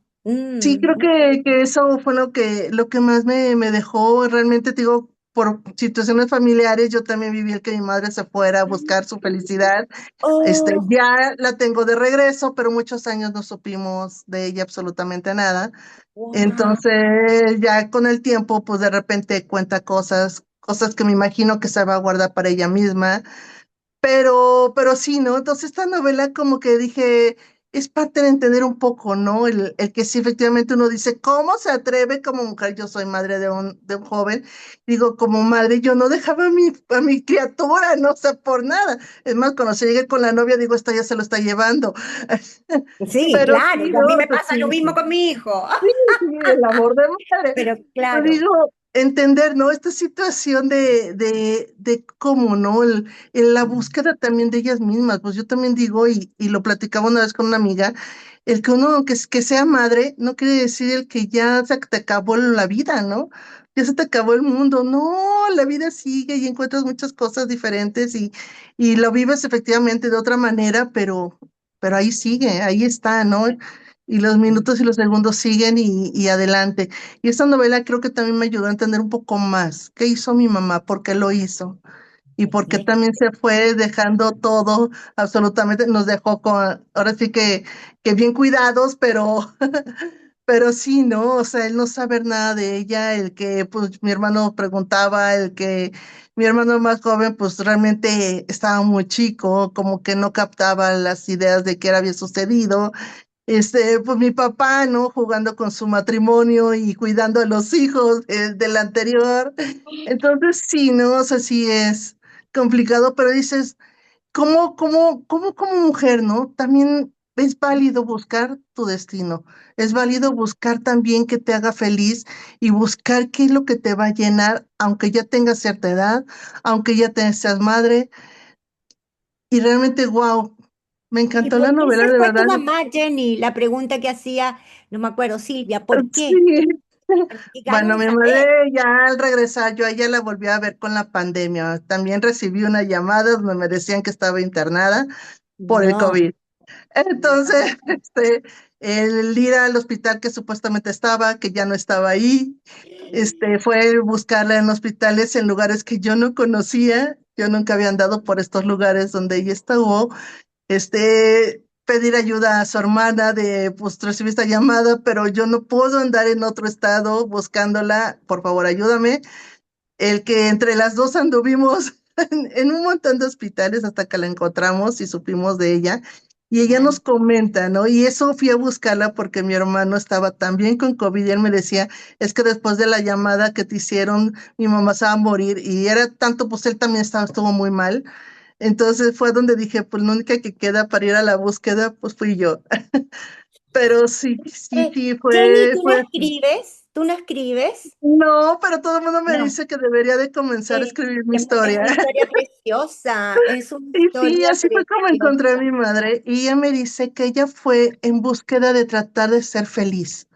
sí, creo que eso fue lo que más me dejó. Realmente te digo, por situaciones familiares, yo también viví el que mi madre se fuera a buscar su felicidad. Oh, Ya la tengo de regreso, pero muchos años no supimos de ella absolutamente nada. wow. Entonces, ya con el tiempo, pues de repente cuenta cosas que me imagino que se va a guardar para ella misma. Pero sí, ¿no? Entonces esta novela como que dije, es parte de entender un poco, ¿no? El que sí, efectivamente uno dice, ¿cómo se atreve como mujer? Yo soy madre de un joven, digo, como madre, yo no dejaba a mi criatura, no sé, por nada. Es más, cuando se llegué con la novia, digo, esta ya se lo está llevando. Sí, Pero claro, sí, y a ¿no? mí O me sea, pasa lo sí, mismo con mi hijo. sí, sí, el amor de madre. Pero Pero claro, digo, entender, ¿no? Esta situación de cómo, ¿no? En la búsqueda también de ellas mismas. Pues yo también digo, y lo platicaba una vez con una amiga, el que uno, que sea madre, no quiere decir el que ya se te acabó la vida, ¿no? Ya se te acabó el mundo. No, la vida sigue y encuentras muchas cosas diferentes y lo vives efectivamente de otra manera, pero ahí sigue, ahí está, ¿no? Y los minutos y los segundos siguen y adelante. Y esta novela creo que también me ayudó a entender un poco más qué hizo mi mamá, por qué lo hizo y por qué también se fue dejando todo, absolutamente, nos dejó con, ahora sí que bien cuidados, pero sí, ¿no? O sea, el no saber nada de ella, el que pues mi hermano preguntaba, el que mi hermano más joven pues realmente estaba muy chico, como que no captaba las ideas de qué había sucedido. Pues mi papá, ¿no? Jugando con su matrimonio y cuidando a los hijos del anterior. Entonces, sí, ¿no? O sea, sí es complicado, pero dices, ¿cómo como mujer, ¿no? También es válido buscar tu destino. Es válido buscar también que te haga feliz y buscar qué es lo que te va a llenar, aunque ya tengas cierta edad, aunque ya seas madre. Y realmente, wow, me ¿y encantó la por qué novela, se de fue tu verdad. mamá, Jenny? La pregunta que hacía, no me acuerdo, Silvia, ¿por qué? Sí. Bueno, Necesitamos mi saber. madre ya al regresar, yo a ella la volví a ver con la pandemia. También recibí una llamada donde me decían que estaba internada por el No, COVID. Entonces, no. el ir al hospital que supuestamente estaba, que ya no estaba ahí, fue buscarla en hospitales, en lugares que yo no conocía. Yo nunca había andado por estos lugares donde ella estuvo, pedir ayuda a su hermana de, pues, recibí esta llamada, pero yo no puedo andar en otro estado buscándola, por favor, ayúdame. El que entre las dos anduvimos en un montón de hospitales hasta que la encontramos y supimos de ella. Y ella Ah, nos comenta, ¿no? Y eso fui a buscarla porque mi hermano estaba también con COVID y él me decía, es que después de la llamada que te hicieron, mi mamá se va a morir. Y era tanto, pues él también estuvo muy mal. Entonces fue donde dije, pues la única que queda para ir a la búsqueda, pues fui yo. Pero sí, sí, sí, Jenny, ¿tú no fue. escribes? ¿Tú no escribes? No, pero todo el mundo me No. dice que debería de comenzar a escribir mi Es historia. una historia preciosa, es una Y sí, historia así fue como encontré a preciosa. mi madre. Y ella me dice que ella fue en búsqueda de tratar de ser feliz,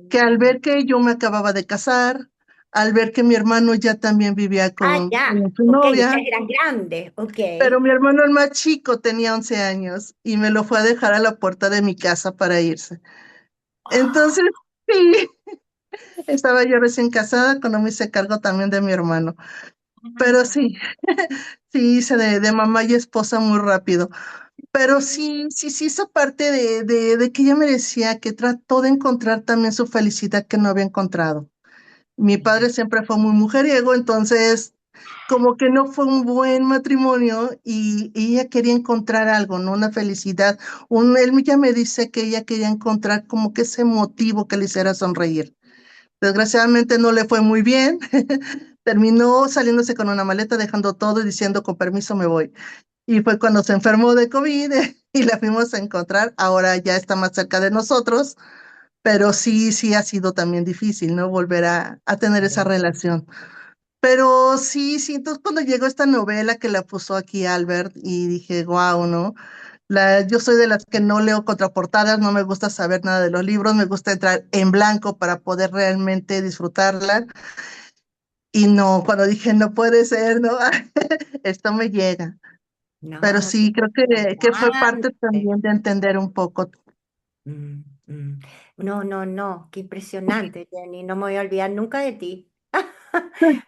que al Mm. ver que yo me acababa de casar, al ver que mi hermano ya también vivía Ah, con ya, su ok, novia, ustedes eran grandes, ok. pero mi hermano el más chico tenía 11 años y me lo fue a dejar a la puerta de mi casa para irse. Entonces, sí, estaba yo recién casada cuando me hice cargo también de mi hermano. Pero Ah, sí, sí hice de mamá y esposa muy rápido. Pero sí, sí, sí, esa parte de que ella me decía que trató de encontrar también su felicidad que no había encontrado. Mi padre siempre fue muy mujeriego, entonces como que no fue un buen matrimonio y ella quería encontrar algo, ¿no? Una felicidad. Él ya me dice que ella quería encontrar como que ese motivo que le hiciera sonreír. Desgraciadamente no le fue muy bien. Terminó saliéndose con una maleta, dejando todo y diciendo, con permiso me voy. Y fue cuando se enfermó de COVID y la fuimos a encontrar. Ahora ya está más cerca de nosotros, pero sí, sí ha sido también difícil, ¿no? Volver a tener esa relación. Pero sí, sí, entonces cuando llegó esta novela que la puso aquí Albert y dije, wow, ¿no? Yo soy de las que no leo contraportadas, no me gusta saber nada de los libros, me gusta entrar en blanco para poder realmente disfrutarla. Y no, cuando dije, no puede ser, ¿no? Esto me llega. Pero no, sí, creo que fue parte impresionante. también de entender un poco. Mm, mm. No, no, no, qué impresionante, Jenny. No me voy a olvidar nunca de ti.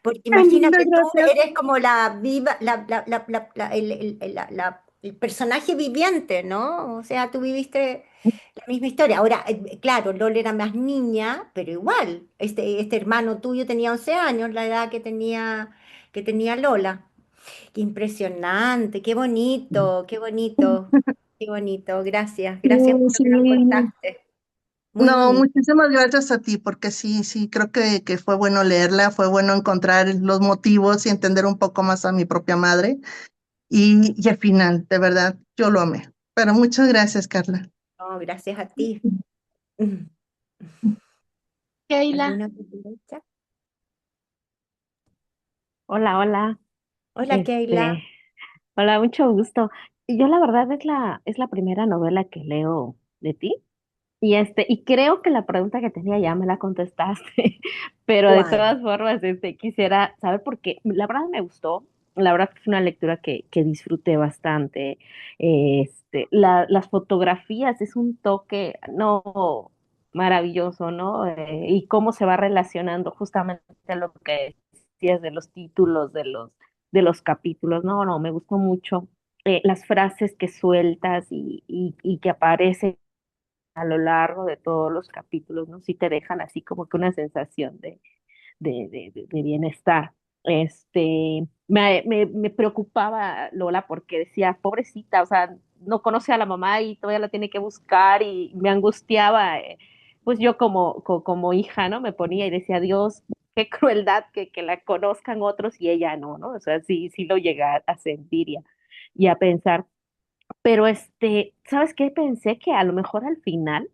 Porque Ay, linda, imagínate, tú gracias. eres como la viva, el personaje viviente, ¿no? O sea, tú viviste la misma historia. Ahora, claro, Lola era más niña, pero igual, este hermano tuyo tenía 11 años, la edad que tenía Lola. Qué impresionante, qué bonito, qué bonito, qué bonito. Gracias, Sí, gracias por lo sí. que nos contaste. Muy No, bonito. muchísimas gracias a ti, porque sí, sí, creo que fue bueno leerla, fue bueno encontrar los motivos y entender un poco más a mi propia madre. Y al final, de verdad, yo lo amé. Pero muchas gracias, Carla. No, gracias a ti. Keila, ¿Alguna otra pregunta? Hola, hola. Hola, Keila. Este, hola, mucho gusto. Yo la verdad es la primera novela que leo de ti. Y creo que la pregunta que tenía ya me la contestaste, pero de ¿Cuál? todas formas, quisiera saber por qué. La verdad me gustó, la verdad que fue una lectura que disfruté bastante. Las fotografías es un toque, no, maravilloso, ¿no? Y cómo se va relacionando justamente lo que decías de los títulos de los capítulos. No, no, me gustó mucho. Las frases que sueltas y que aparecen a lo largo de todos los capítulos, ¿no? Sí te dejan así como que una sensación de bienestar. Me preocupaba Lola porque decía, pobrecita, o sea, no conoce a la mamá y todavía la tiene que buscar y me angustiaba, pues yo como hija, ¿no? Me ponía y decía, Dios, qué crueldad que la conozcan otros y ella no, ¿no? O sea, sí, sí lo llega a sentir y a pensar. Pero ¿sabes qué? Pensé que a lo mejor al final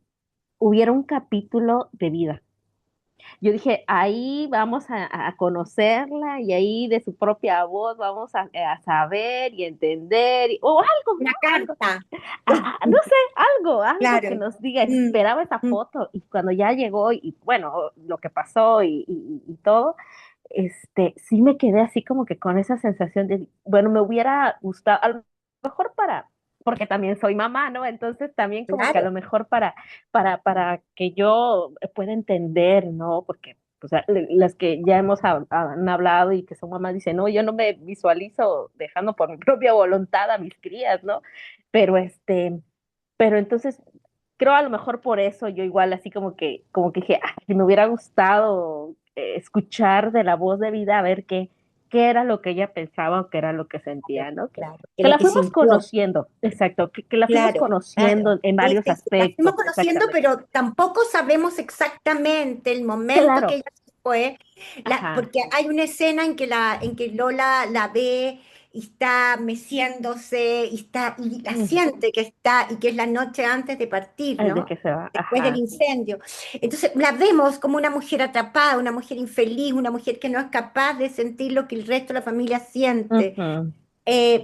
hubiera un capítulo de vida. Yo dije, ahí vamos a conocerla y ahí de su propia voz vamos a saber y entender, o algo, ¿no? Una Algo, carta. no sé, algo que Claro. nos diga, Mm, esperaba esa mm. foto y cuando ya llegó y bueno, lo que pasó y todo, sí me quedé así como que con esa sensación de, bueno, me hubiera gustado, a lo mejor porque también soy mamá, ¿no? Entonces también como que a Claro. lo mejor para que yo pueda entender, ¿no? Porque o sea, las que ya han hablado y que son mamás dicen, no, yo no me visualizo dejando por mi propia voluntad a mis crías, ¿no? Pero pero entonces creo a lo mejor por eso yo igual así como que dije, "Ay, me hubiera gustado escuchar de la voz de vida a ver qué era lo que ella pensaba o qué era lo que sentía, ¿no? Claro. Que Que lo la que fuimos sintió. conociendo, exacto, que la fuimos Claro, claro. conociendo en varios La fuimos aspectos, conociendo, exactamente. pero tampoco sabemos exactamente el momento que Claro, ella se fue, ajá, porque hay una escena en que Lola la ve y está meciéndose y la mm, siente que está y que es la noche antes de partir, es de ¿no? que se va, Después del ajá. incendio. Entonces la vemos como una mujer atrapada, una mujer infeliz, una mujer que no es capaz de sentir lo que el resto de la familia siente. Ujú,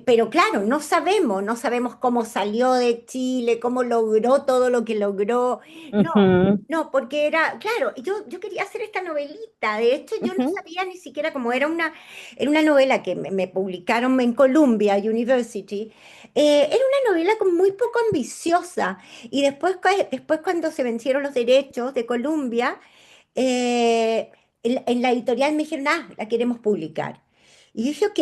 Pero claro, no sabemos cómo salió de Chile, cómo logró todo lo que logró. No, ujú, no, porque era, claro, yo quería hacer esta novelita. De hecho, yo no ujú, sabía ni siquiera cómo era una novela que me publicaron en Columbia University. Era una novela como muy poco ambiciosa. Y después, después cuando se vencieron los derechos de Columbia, en la editorial me dijeron, ah, la queremos publicar. Y dije, ok,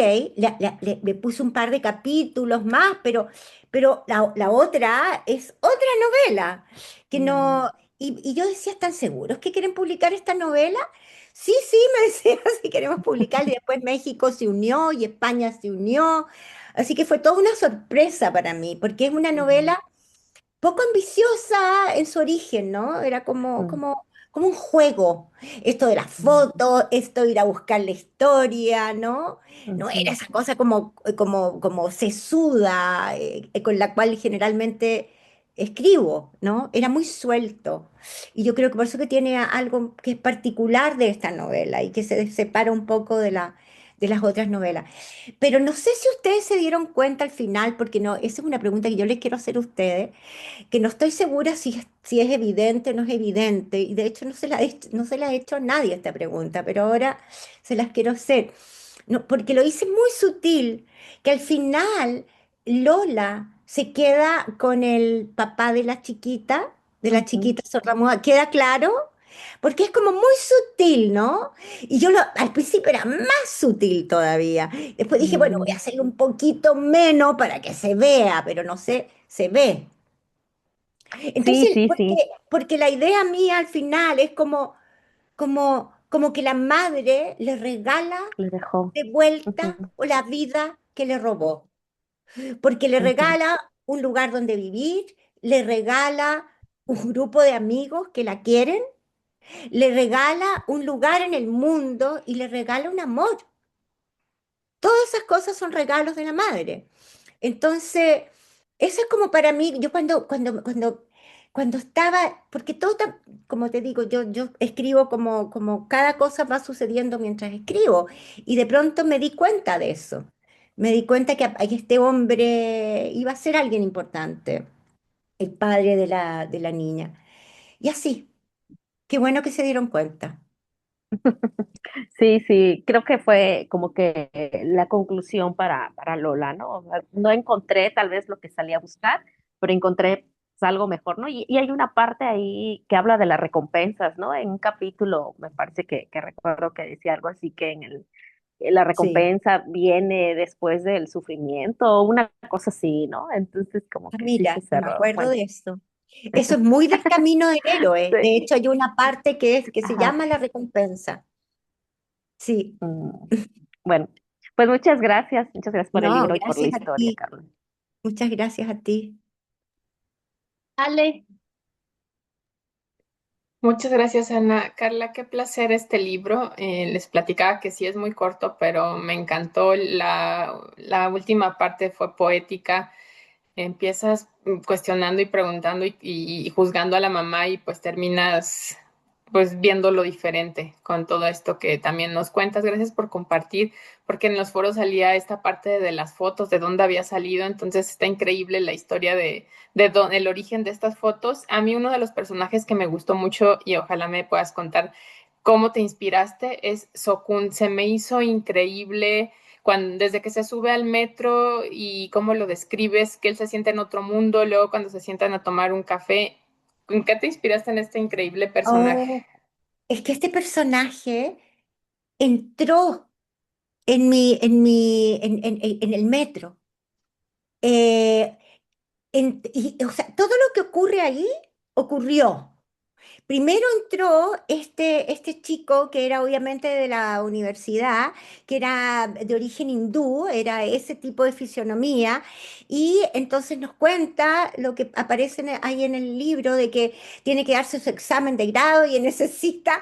le puse un par de capítulos más, pero la otra es otra novela, que mm, no... Y yo decía, ¿están seguros que quieren publicar esta novela? Sí, sí, me decía, sí queremos publicarla. Y después México se unió y España se unió. Así que fue toda una sorpresa para mí, porque es una mm, novela poco ambiciosa en su origen, ¿no? Era mm, como un juego. Esto de las mm, fotos, esto de ir a buscar la historia, ¿no? No era ujú, esa cosa como sesuda, con la cual generalmente escribo, ¿no? Era muy suelto. Y yo creo que por eso que tiene algo que es particular de esta novela y que se separa un poco de las otras novelas. Pero no sé si ustedes se dieron cuenta al final, porque no, esa es una pregunta que yo les quiero hacer a ustedes, que no estoy segura si es evidente o no es evidente, y de hecho no se la he hecho a nadie esta pregunta, pero ahora se las quiero hacer. No, porque lo hice muy sutil, que al final Lola se queda con el papá de la ujú, chiquita sordomuda, ¿queda claro? Porque es como muy sutil, ¿no? Y al principio era más sutil todavía. Después dije, bueno, voy a mm. hacerlo un poquito menos para que se vea, pero no sé, se ve. Sí, Entonces, sí, sí. porque la idea mía al final es como, como que la madre le regala Le dejó. de vuelta Ujú, la vida que le robó, porque le ujú. regala un lugar donde vivir, le regala un grupo de amigos que la quieren, le regala un lugar en el mundo y le regala un amor. Todas esas cosas son regalos de la madre. Entonces, eso es como para mí, yo cuando estaba, porque todo, como te digo, yo escribo como cada cosa va sucediendo mientras escribo, y de pronto me di cuenta de eso. Me di cuenta que este hombre iba a ser alguien importante, el padre de la niña. Y así, qué bueno que se dieron cuenta. Sí, sí, creo que fue como que la conclusión para Lola, ¿no? O sea, no encontré tal vez lo que salía a buscar, pero encontré pues, algo mejor, ¿no? Y hay una parte ahí que habla de las recompensas, ¿no? En un capítulo me parece que recuerdo que decía algo así que la Sí. recompensa viene después del sufrimiento, una cosa así, ¿no? Entonces como Ah, que sí se mira, no me cerró. acuerdo Bueno, de eso. Eso es muy del camino del héroe. De sí, hecho, hay una parte que se ajá. llama la recompensa. Sí. Mm, bueno, pues muchas gracias por el No, libro y por la gracias a historia, ti. Carlos. Muchas gracias a ti. Ale, Muchas gracias, Ana. Carla, qué placer este libro. Les platicaba que sí es muy corto, pero me encantó. La última parte fue poética. Empiezas cuestionando y preguntando y juzgando a la mamá y pues terminas pues viendo lo diferente con todo esto que también nos cuentas. Gracias por compartir, porque en los foros salía esta parte de las fotos, de dónde había salido, entonces está increíble la historia el origen de estas fotos. A mí uno de los personajes que me gustó mucho y ojalá me puedas contar cómo te inspiraste es Sokun. Se me hizo increíble desde que se sube al metro y cómo lo describes, que él se siente en otro mundo, luego cuando se sientan a tomar un café. ¿En qué te inspiraste en este increíble personaje? Oh, es que este personaje entró en el metro. Eh, o sea, todo lo que ocurre ahí ocurrió. Primero entró este chico que era obviamente de la universidad, que era de origen hindú, era ese tipo de fisionomía, y entonces nos cuenta lo que aparece ahí en el libro de que tiene que darse su examen de grado y necesita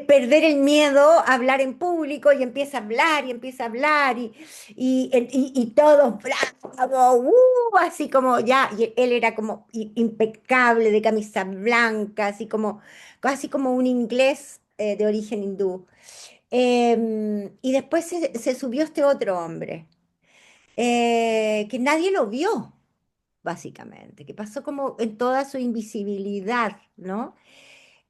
perder el miedo a hablar en público y empieza a hablar y empieza a hablar y todos bravos, así como ya, y él era como impecable, de camisa blanca, así como casi como un inglés de origen hindú. Y después se subió este otro hombre, que nadie lo vio, básicamente, que pasó como en toda su invisibilidad, ¿no?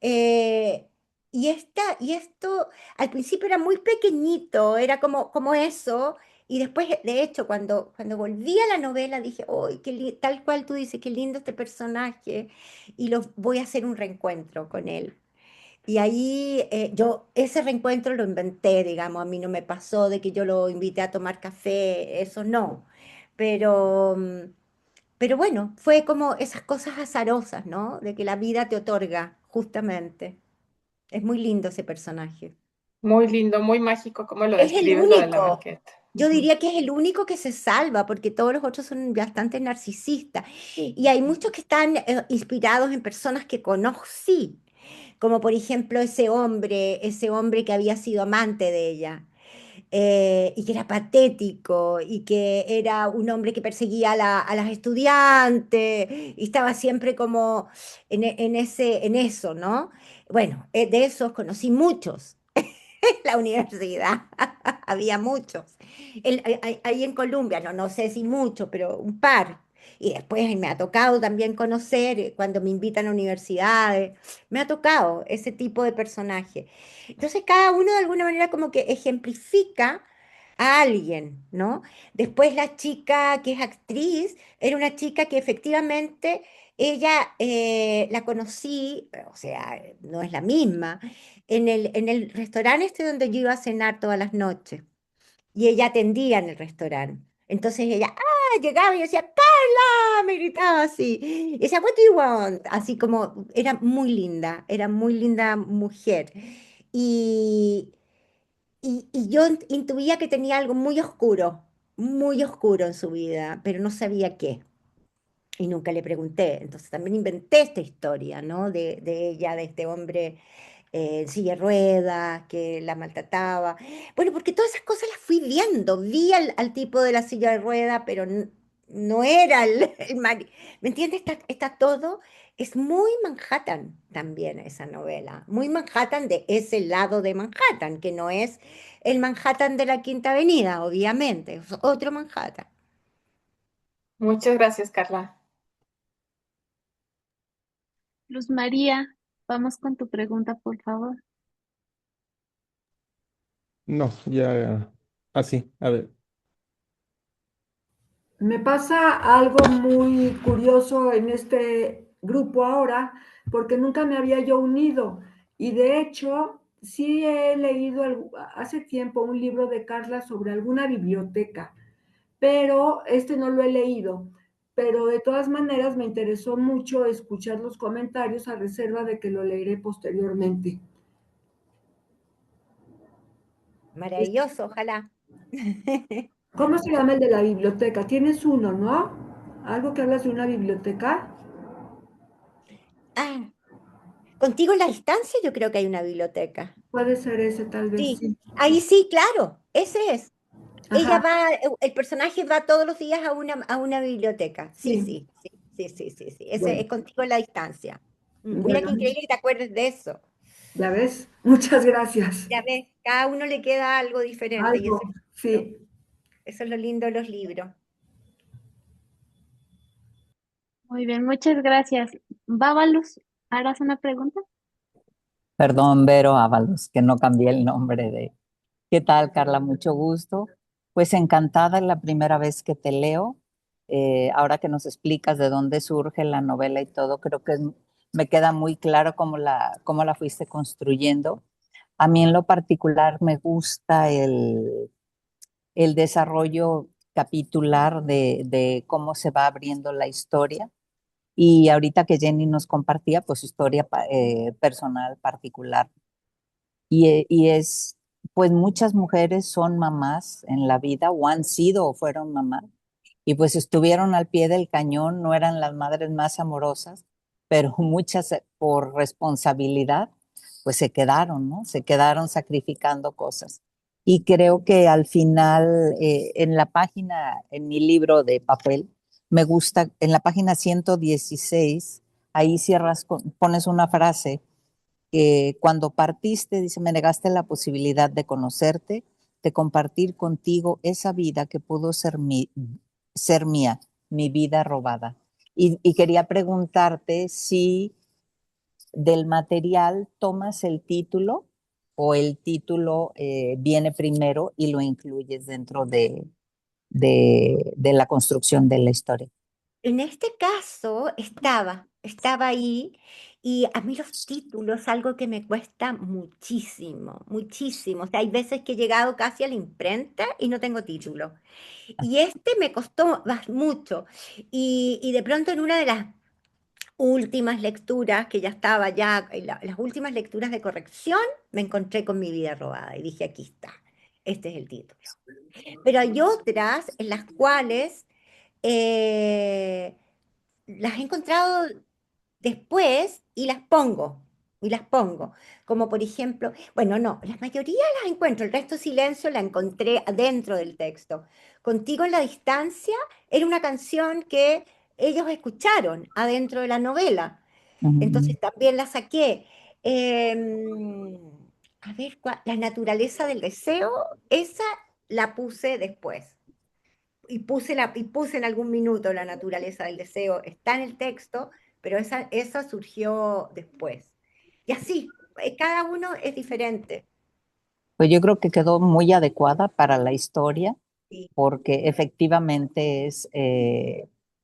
Eh, y esto al principio era muy pequeñito, era como eso, y después, de hecho, cuando volví a la novela dije, ¡ay, tal cual tú dices, qué lindo este personaje! Y voy a hacer un reencuentro con él. Y ahí ese reencuentro lo inventé, digamos, a mí no me pasó de que yo lo invité a tomar café, eso no. Pero, pero bueno, fue como esas cosas azarosas, ¿no? De que la vida te otorga, justamente. Es muy lindo ese personaje. Muy lindo, muy mágico, como lo Es el describes lo de la único. maqueta. Yo Ujú. diría que es el único que se salva, porque todos los otros son bastante narcisistas. Y hay muchos que están inspirados en personas que conocí, como por ejemplo ese hombre que había sido amante de ella. Y que era patético y que era un hombre que perseguía a las estudiantes y estaba siempre como en eso, ¿no? Bueno, de esos conocí muchos en la universidad, había muchos. Ahí en Colombia, no sé si muchos, pero un par. Y después me ha tocado también conocer, cuando me invitan a universidades, me ha tocado ese tipo de personaje. Entonces cada uno de alguna manera como que ejemplifica a alguien, ¿no? Después la chica que es actriz era una chica que efectivamente ella la conocí, o sea, no es la misma, en el restaurante este donde yo iba a cenar todas las noches y ella atendía en el restaurante. Entonces ella, llegaba y yo decía, Carla, me gritaba así. Y decía, what do you want? Así como, era muy linda mujer. y, y yo intuía que tenía algo muy oscuro en su vida, pero no sabía qué. Y nunca le pregunté. Entonces también inventé esta historia, ¿no? De ella, de este hombre en silla de ruedas, que la maltrataba. Bueno, porque todas esas cosas las fui viendo. Vi al tipo de la silla de ruedas, pero no era ¿Me entiendes? Está todo. Es muy Manhattan también esa novela. Muy Manhattan de ese lado de Manhattan, que no es el Manhattan de la Quinta Avenida, obviamente. Es otro Manhattan. Muchas gracias, Carla. Luz María, vamos con tu pregunta, por favor. No, ya. Así, a ver. Me pasa algo muy curioso en este grupo ahora, porque nunca me había yo unido. Y de hecho, sí he leído hace tiempo un libro de Carla sobre alguna biblioteca, pero este no lo he leído. Pero de todas maneras me interesó mucho escuchar los comentarios a reserva de que lo leeré posteriormente. Maravilloso, ojalá. ¿Cómo se llama el de la biblioteca? Tienes uno, ¿no? ¿Algo que hablas de una biblioteca? Ah, contigo en la distancia yo creo que hay una biblioteca. Puede ser ese, tal vez, Sí, sí. ahí sí, claro, ese es. Ella Ajá, va, el personaje va todos los días a una biblioteca. Sí, sí. sí, sí, sí, sí, sí, sí. Ese Bueno, es contigo en la distancia. Mira bueno, qué increíble que te acuerdes de eso. ya ves. Muchas gracias. Ya ves, cada uno le queda algo diferente y Algo, eso es lindo. sí. Eso es lo lindo de los libros. Muy bien, muchas gracias. Bábalos, ¿harás una pregunta? Perdón, Vero Ábalos, que no cambié el nombre de... ¿Qué tal, Carla? Mucho gusto. Pues encantada, es la primera vez que te leo. Ahora que nos explicas de dónde surge la novela y todo, creo que me queda muy claro cómo la fuiste construyendo. A mí en lo particular me gusta el desarrollo capitular de cómo se va abriendo la historia. Y ahorita que Jenny nos compartía, pues su historia personal particular. Y es, pues muchas mujeres son mamás en la vida o han sido o fueron mamás. Y pues estuvieron al pie del cañón, no eran las madres más amorosas, pero muchas por responsabilidad, pues se quedaron, ¿no? Se quedaron sacrificando cosas. Y creo que al final, en la página, en mi libro de papel, me gusta, en la página 116 ahí cierras, pones una frase que cuando partiste, dice, me negaste la posibilidad de conocerte, de compartir contigo esa vida que pudo ser mía, mi vida robada. Y quería preguntarte si del material tomas el título o el título viene primero y lo incluyes dentro de la construcción de la historia. En este caso estaba ahí y a mí los títulos, algo que me cuesta muchísimo, muchísimo. O sea, hay veces que he llegado casi a la imprenta y no tengo título. Y este me costó mucho. Y de pronto en una de las últimas lecturas, que ya estaba ya, en las últimas lecturas de corrección, me encontré con mi vida robada y dije, aquí está, este es el título. Pero hay otras en las cuales eh, las he encontrado después y las pongo. Como por ejemplo, bueno, no, la mayoría las encuentro, el resto silencio la encontré adentro del texto. Contigo en la distancia era una canción que ellos escucharon adentro de la novela, entonces también la saqué. Em, a ver, la naturaleza del deseo, esa la puse después y puse en algún minuto la naturaleza del deseo, está en el texto, pero esa surgió después. Y así, cada uno es diferente. Pues yo creo que quedó muy adecuada para la historia Sí, porque efectivamente es,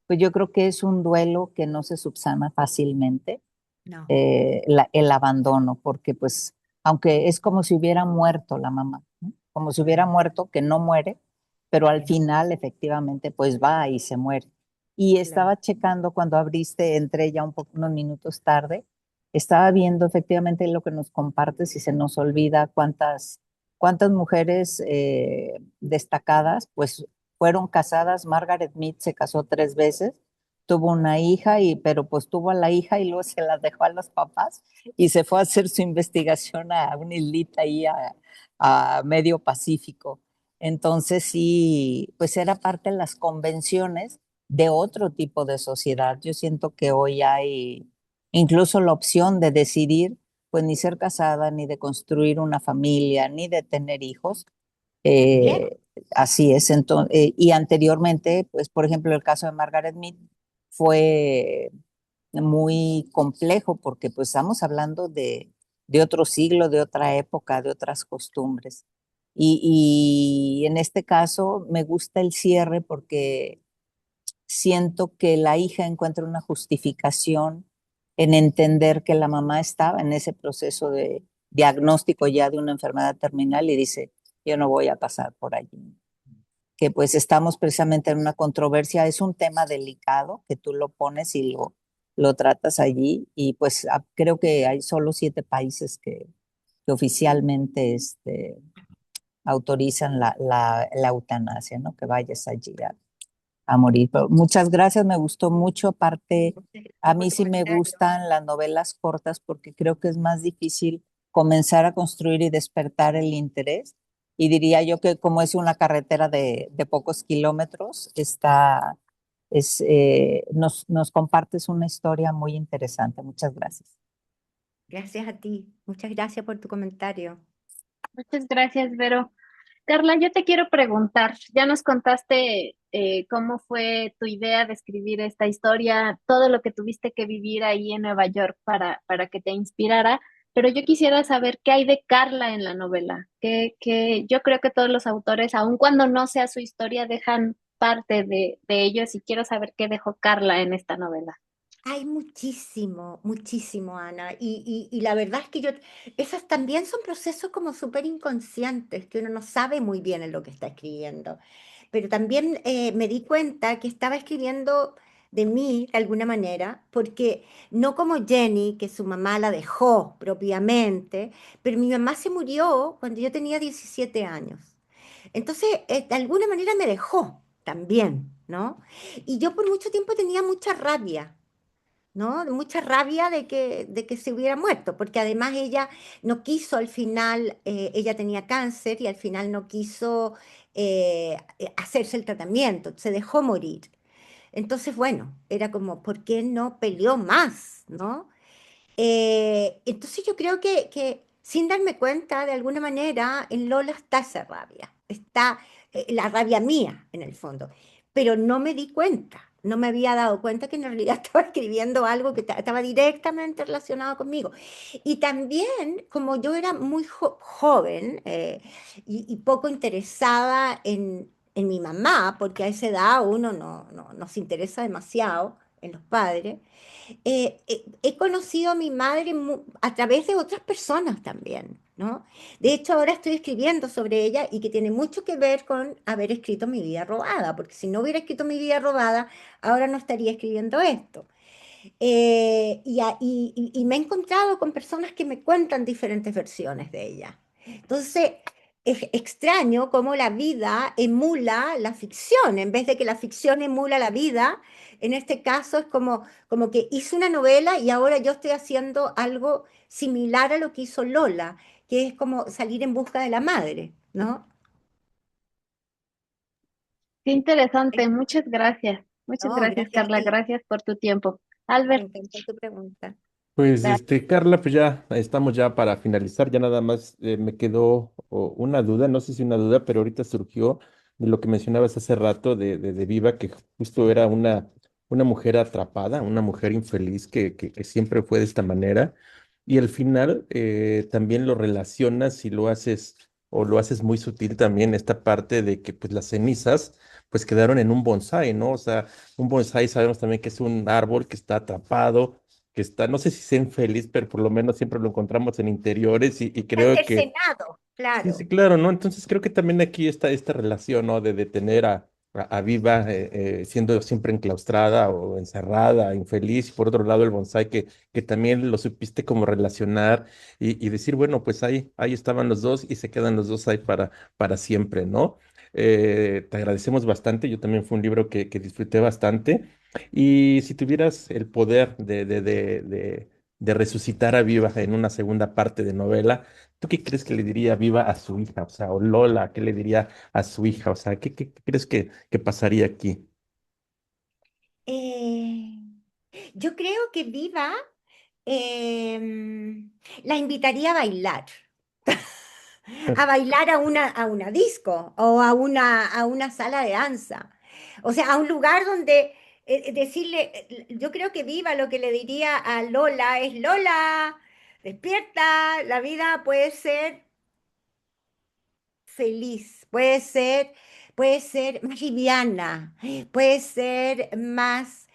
pues yo creo que es un duelo que no se subsana fácilmente, no, el abandono, porque pues, aunque es como si hubiera muerto la mamá, ¿no? Como si hubiera muerto, que no muere, pero al sí, final efectivamente pues va y se muere. Y claro. estaba checando cuando abriste, entré ya unos minutos tarde, estaba viendo efectivamente lo que nos compartes y se nos olvida cuántas mujeres destacadas pues fueron casadas. Margaret Mead se casó 3 veces, tuvo una hija, pero pues tuvo a la hija y luego se la dejó a los papás y se fue a hacer su investigación a una islita ahí a medio Pacífico. Entonces sí, pues era parte de las convenciones de otro tipo de sociedad. Yo siento que hoy hay incluso la opción de decidir, pues ni ser casada, ni de construir una familia, ni de tener hijos. Bien. Así es. Y anteriormente, pues por ejemplo, el caso de Margaret Mead fue muy complejo porque pues estamos hablando de otro siglo, de otra época, de otras costumbres. Y en este caso me gusta el cierre porque siento que la hija encuentra una justificación en entender que la mamá estaba en ese proceso de diagnóstico ya de una enfermedad terminal y dice, yo no voy a pasar por allí. Que pues estamos precisamente en una controversia, es un tema delicado que tú lo pones y lo tratas allí y pues creo que hay solo 7 países que oficialmente autorizan la eutanasia, ¿no? Que vayas allí a morir. Pero muchas gracias, me gustó mucho. Aparte, a mí sí me gustan las novelas cortas porque creo que es más difícil comenzar a construir y despertar el interés. Y diría yo que como es una carretera de pocos kilómetros, nos compartes una historia muy interesante. Muchas gracias. Gracias a ti. Muchas gracias por tu comentario. Muchas gracias, Vero. Carla, yo te quiero preguntar, ya nos contaste cómo fue tu idea de escribir esta historia, todo lo que tuviste que vivir ahí en Nueva York para que te inspirara, pero yo quisiera saber qué hay de Carla en la novela, que yo creo que todos los autores, aun cuando no sea su historia, dejan parte de ellos y quiero saber qué dejó Carla en esta novela. Hay muchísimo, muchísimo, Ana. Y la verdad es que esos también son procesos como súper inconscientes, que uno no sabe muy bien en lo que está escribiendo. Pero también me di cuenta que estaba escribiendo de mí de alguna manera, porque no como Jenny, que su mamá la dejó propiamente, pero mi mamá se murió cuando yo tenía 17 años. Entonces, de alguna manera me dejó también, ¿no? Y yo por mucho tiempo tenía mucha rabia, ¿no? Mucha rabia de que se hubiera muerto, porque además ella no quiso al final, ella tenía cáncer y al final no quiso hacerse el tratamiento, se dejó morir. Entonces, bueno, era como, ¿por qué no peleó más, ¿no? Entonces yo creo que sin darme cuenta, de alguna manera, en Lola está esa rabia, está la rabia mía en el fondo, pero no me di cuenta, no me había dado cuenta que en realidad estaba escribiendo algo que estaba directamente relacionado conmigo. Y también, como yo era muy joven y poco interesada en mi mamá, porque a esa edad uno no se interesa demasiado en los padres, he conocido a mi madre a través de otras personas también, ¿no? De hecho, ahora estoy escribiendo sobre ella y que tiene mucho que ver con haber escrito Mi vida robada, porque si no hubiera escrito Mi vida robada, ahora no estaría escribiendo esto. Y me he encontrado con personas que me cuentan diferentes versiones de ella. Entonces, es extraño cómo la vida emula la ficción, en vez de que la ficción emula la vida, en este caso es como que hice una novela y ahora yo estoy haciendo algo similar a lo que hizo Lola, que es como salir en busca de la madre, ¿no? Qué interesante, muchas gracias. Muchas No, gracias, gracias a Carla, ti. gracias por tu tiempo. Me Albert, encantó tu pregunta. Pues, gracias. Carla, pues ya estamos ya para finalizar. Ya nada más me quedó una duda, no sé si una duda, pero ahorita surgió de lo que mencionabas hace rato de Viva, que justo era una mujer atrapada, una mujer infeliz que siempre fue de esta manera. Y al final también lo relacionas y lo haces, o lo haces muy sutil también, esta parte de que pues las cenizas pues quedaron en un bonsái, ¿no? O sea, un bonsái sabemos también que es un árbol que está atrapado, que está, no sé si sea infeliz, pero por lo menos siempre lo encontramos en interiores y Está creo que, cercenado, sí, sí, claro. claro, ¿no? Entonces creo que también aquí está esta relación, ¿no? De detener a Viva siendo siempre enclaustrada o encerrada, infeliz, y por otro lado el bonsai que también lo supiste como relacionar y decir, bueno, pues ahí estaban los dos y se quedan los dos ahí para siempre, ¿no? Te agradecemos bastante, yo también fue un libro que disfruté bastante y si tuvieras el poder de resucitar a Viva en una segunda parte de novela, ¿tú qué crees que le diría Viva a su hija? O sea, o Lola, ¿qué le diría a su hija? O sea, ¿qué crees que pasaría aquí? Eh, yo creo que Viva la invitaría a bailar. A bailar a una disco o a una sala de danza. O sea, a un lugar donde decirle, yo creo que Viva lo que le diría a Lola es, Lola, despierta, la vida puede ser feliz, puede ser más liviana, puede ser más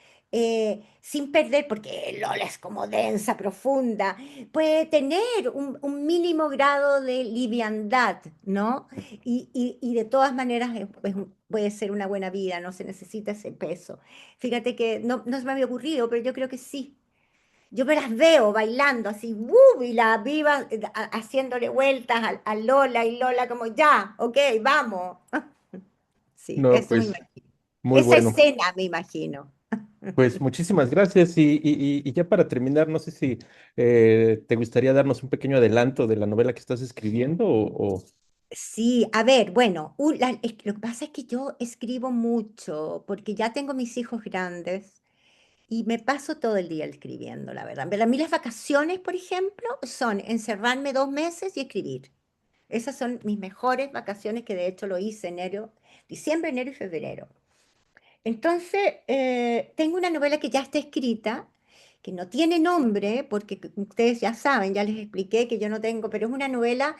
sin perder, porque Lola es como densa, profunda, puede tener un mínimo grado de liviandad, ¿no? Y de todas maneras puede ser una buena vida, no se necesita ese peso. Fíjate que no se me había ocurrido, pero yo creo que sí. Yo me las veo bailando así, y la viva haciéndole vueltas a Lola y Lola como, ya, ok, vamos. Sí, No, eso me pues imagino. muy Esa bueno. escena me imagino. Pues muchísimas gracias y ya para terminar, no sé si te gustaría darnos un pequeño adelanto de la novela que estás escribiendo o... Sí, a ver, bueno, lo que pasa es que yo escribo mucho porque ya tengo mis hijos grandes y me paso todo el día escribiendo, la verdad. Pero a mí las vacaciones, por ejemplo, son encerrarme 2 meses y escribir. Esas son mis mejores vacaciones que de hecho lo hice enero, diciembre, enero y febrero. Entonces, tengo una novela que ya está escrita, que no tiene nombre, porque ustedes ya saben, ya les expliqué que yo no tengo, pero es una novela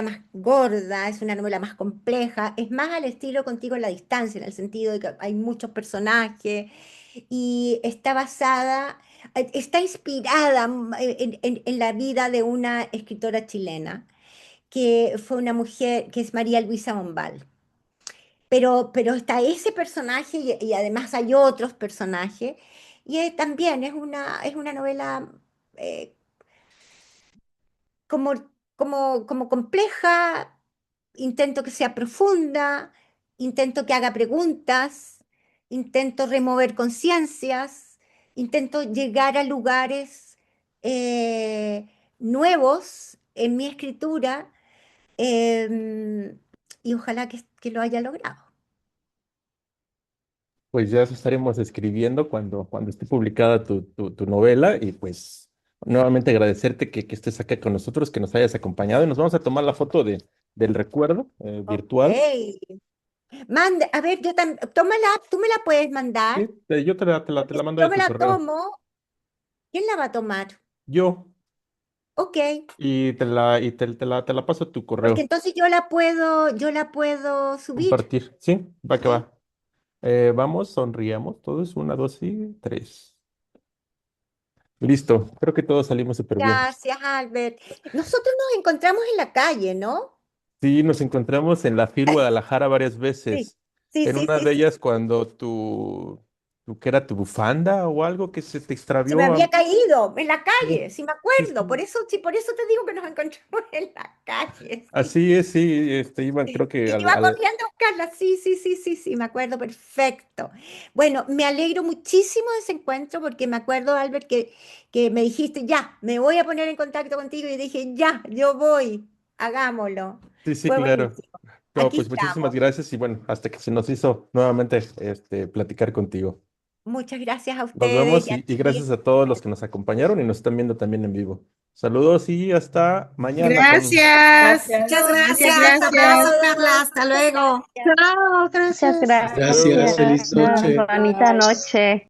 más gorda, es una novela más compleja, es más al estilo Contigo en la distancia, en el sentido de que hay muchos personajes y está inspirada en la vida de una escritora chilena que fue una mujer que es María Luisa Bombal. Pero está ese personaje y además hay otros personajes. Y también es una novela eh, como, como compleja, intento que sea profunda, intento que haga preguntas, intento remover conciencias, intento llegar a lugares nuevos en mi escritura y ojalá que lo haya logrado. Pues ya estaremos escribiendo cuando esté publicada tu novela y pues nuevamente agradecerte que estés acá con nosotros, que nos hayas acompañado y nos vamos a tomar la foto del recuerdo virtual. Ok. A ver, tómala, tú me la puedes Sí, mandar, yo te porque la si mando de yo me tu la correo. tomo, ¿quién la va a tomar? Yo, Ok, y te la paso a tu porque correo. entonces yo la puedo subir. Compartir, ¿sí? Va que Sí. va. Vamos, sonríamos, todos, una, dos y tres. Listo, creo que todos salimos súper bien. Gracias, Albert. Nosotros nos encontramos en la calle, ¿no? Sí, nos encontramos en la FIL Guadalajara varias Sí, veces. sí, En sí, una sí, de sí. ellas cuando tu que era tu bufanda o algo que se te Se me extravió. había caído en la Sí, calle, sí me sí, acuerdo. Por sí. eso, sí, por eso te digo que nos encontramos en la calle, sí. Así es, sí, iban creo que Y que va corriendo a buscarla. Sí, sí, sí, sí, sí, me acuerdo perfecto. Bueno, me alegro muchísimo de ese encuentro porque me acuerdo, Albert, que me dijiste, ya, me voy a poner en contacto contigo y dije, ya, yo voy, hagámoslo. sí, sí, Fue claro. buenísimo. No, Aquí pues muchísimas estamos. gracias y bueno, hasta que se nos hizo nuevamente platicar contigo. Muchas gracias a Nos ustedes vemos y a y ti. gracias a todos los que nos acompañaron y nos están viendo también en vivo. Saludos y hasta mañana con... Gracias. Muchas Gracias. Muchas gracias. gracias. Abrazo, Carla. Hasta Muchas luego. gracias. Chao, Muchas gracias. Hasta luego. Gracias, gracias. feliz noche. Bonita noche.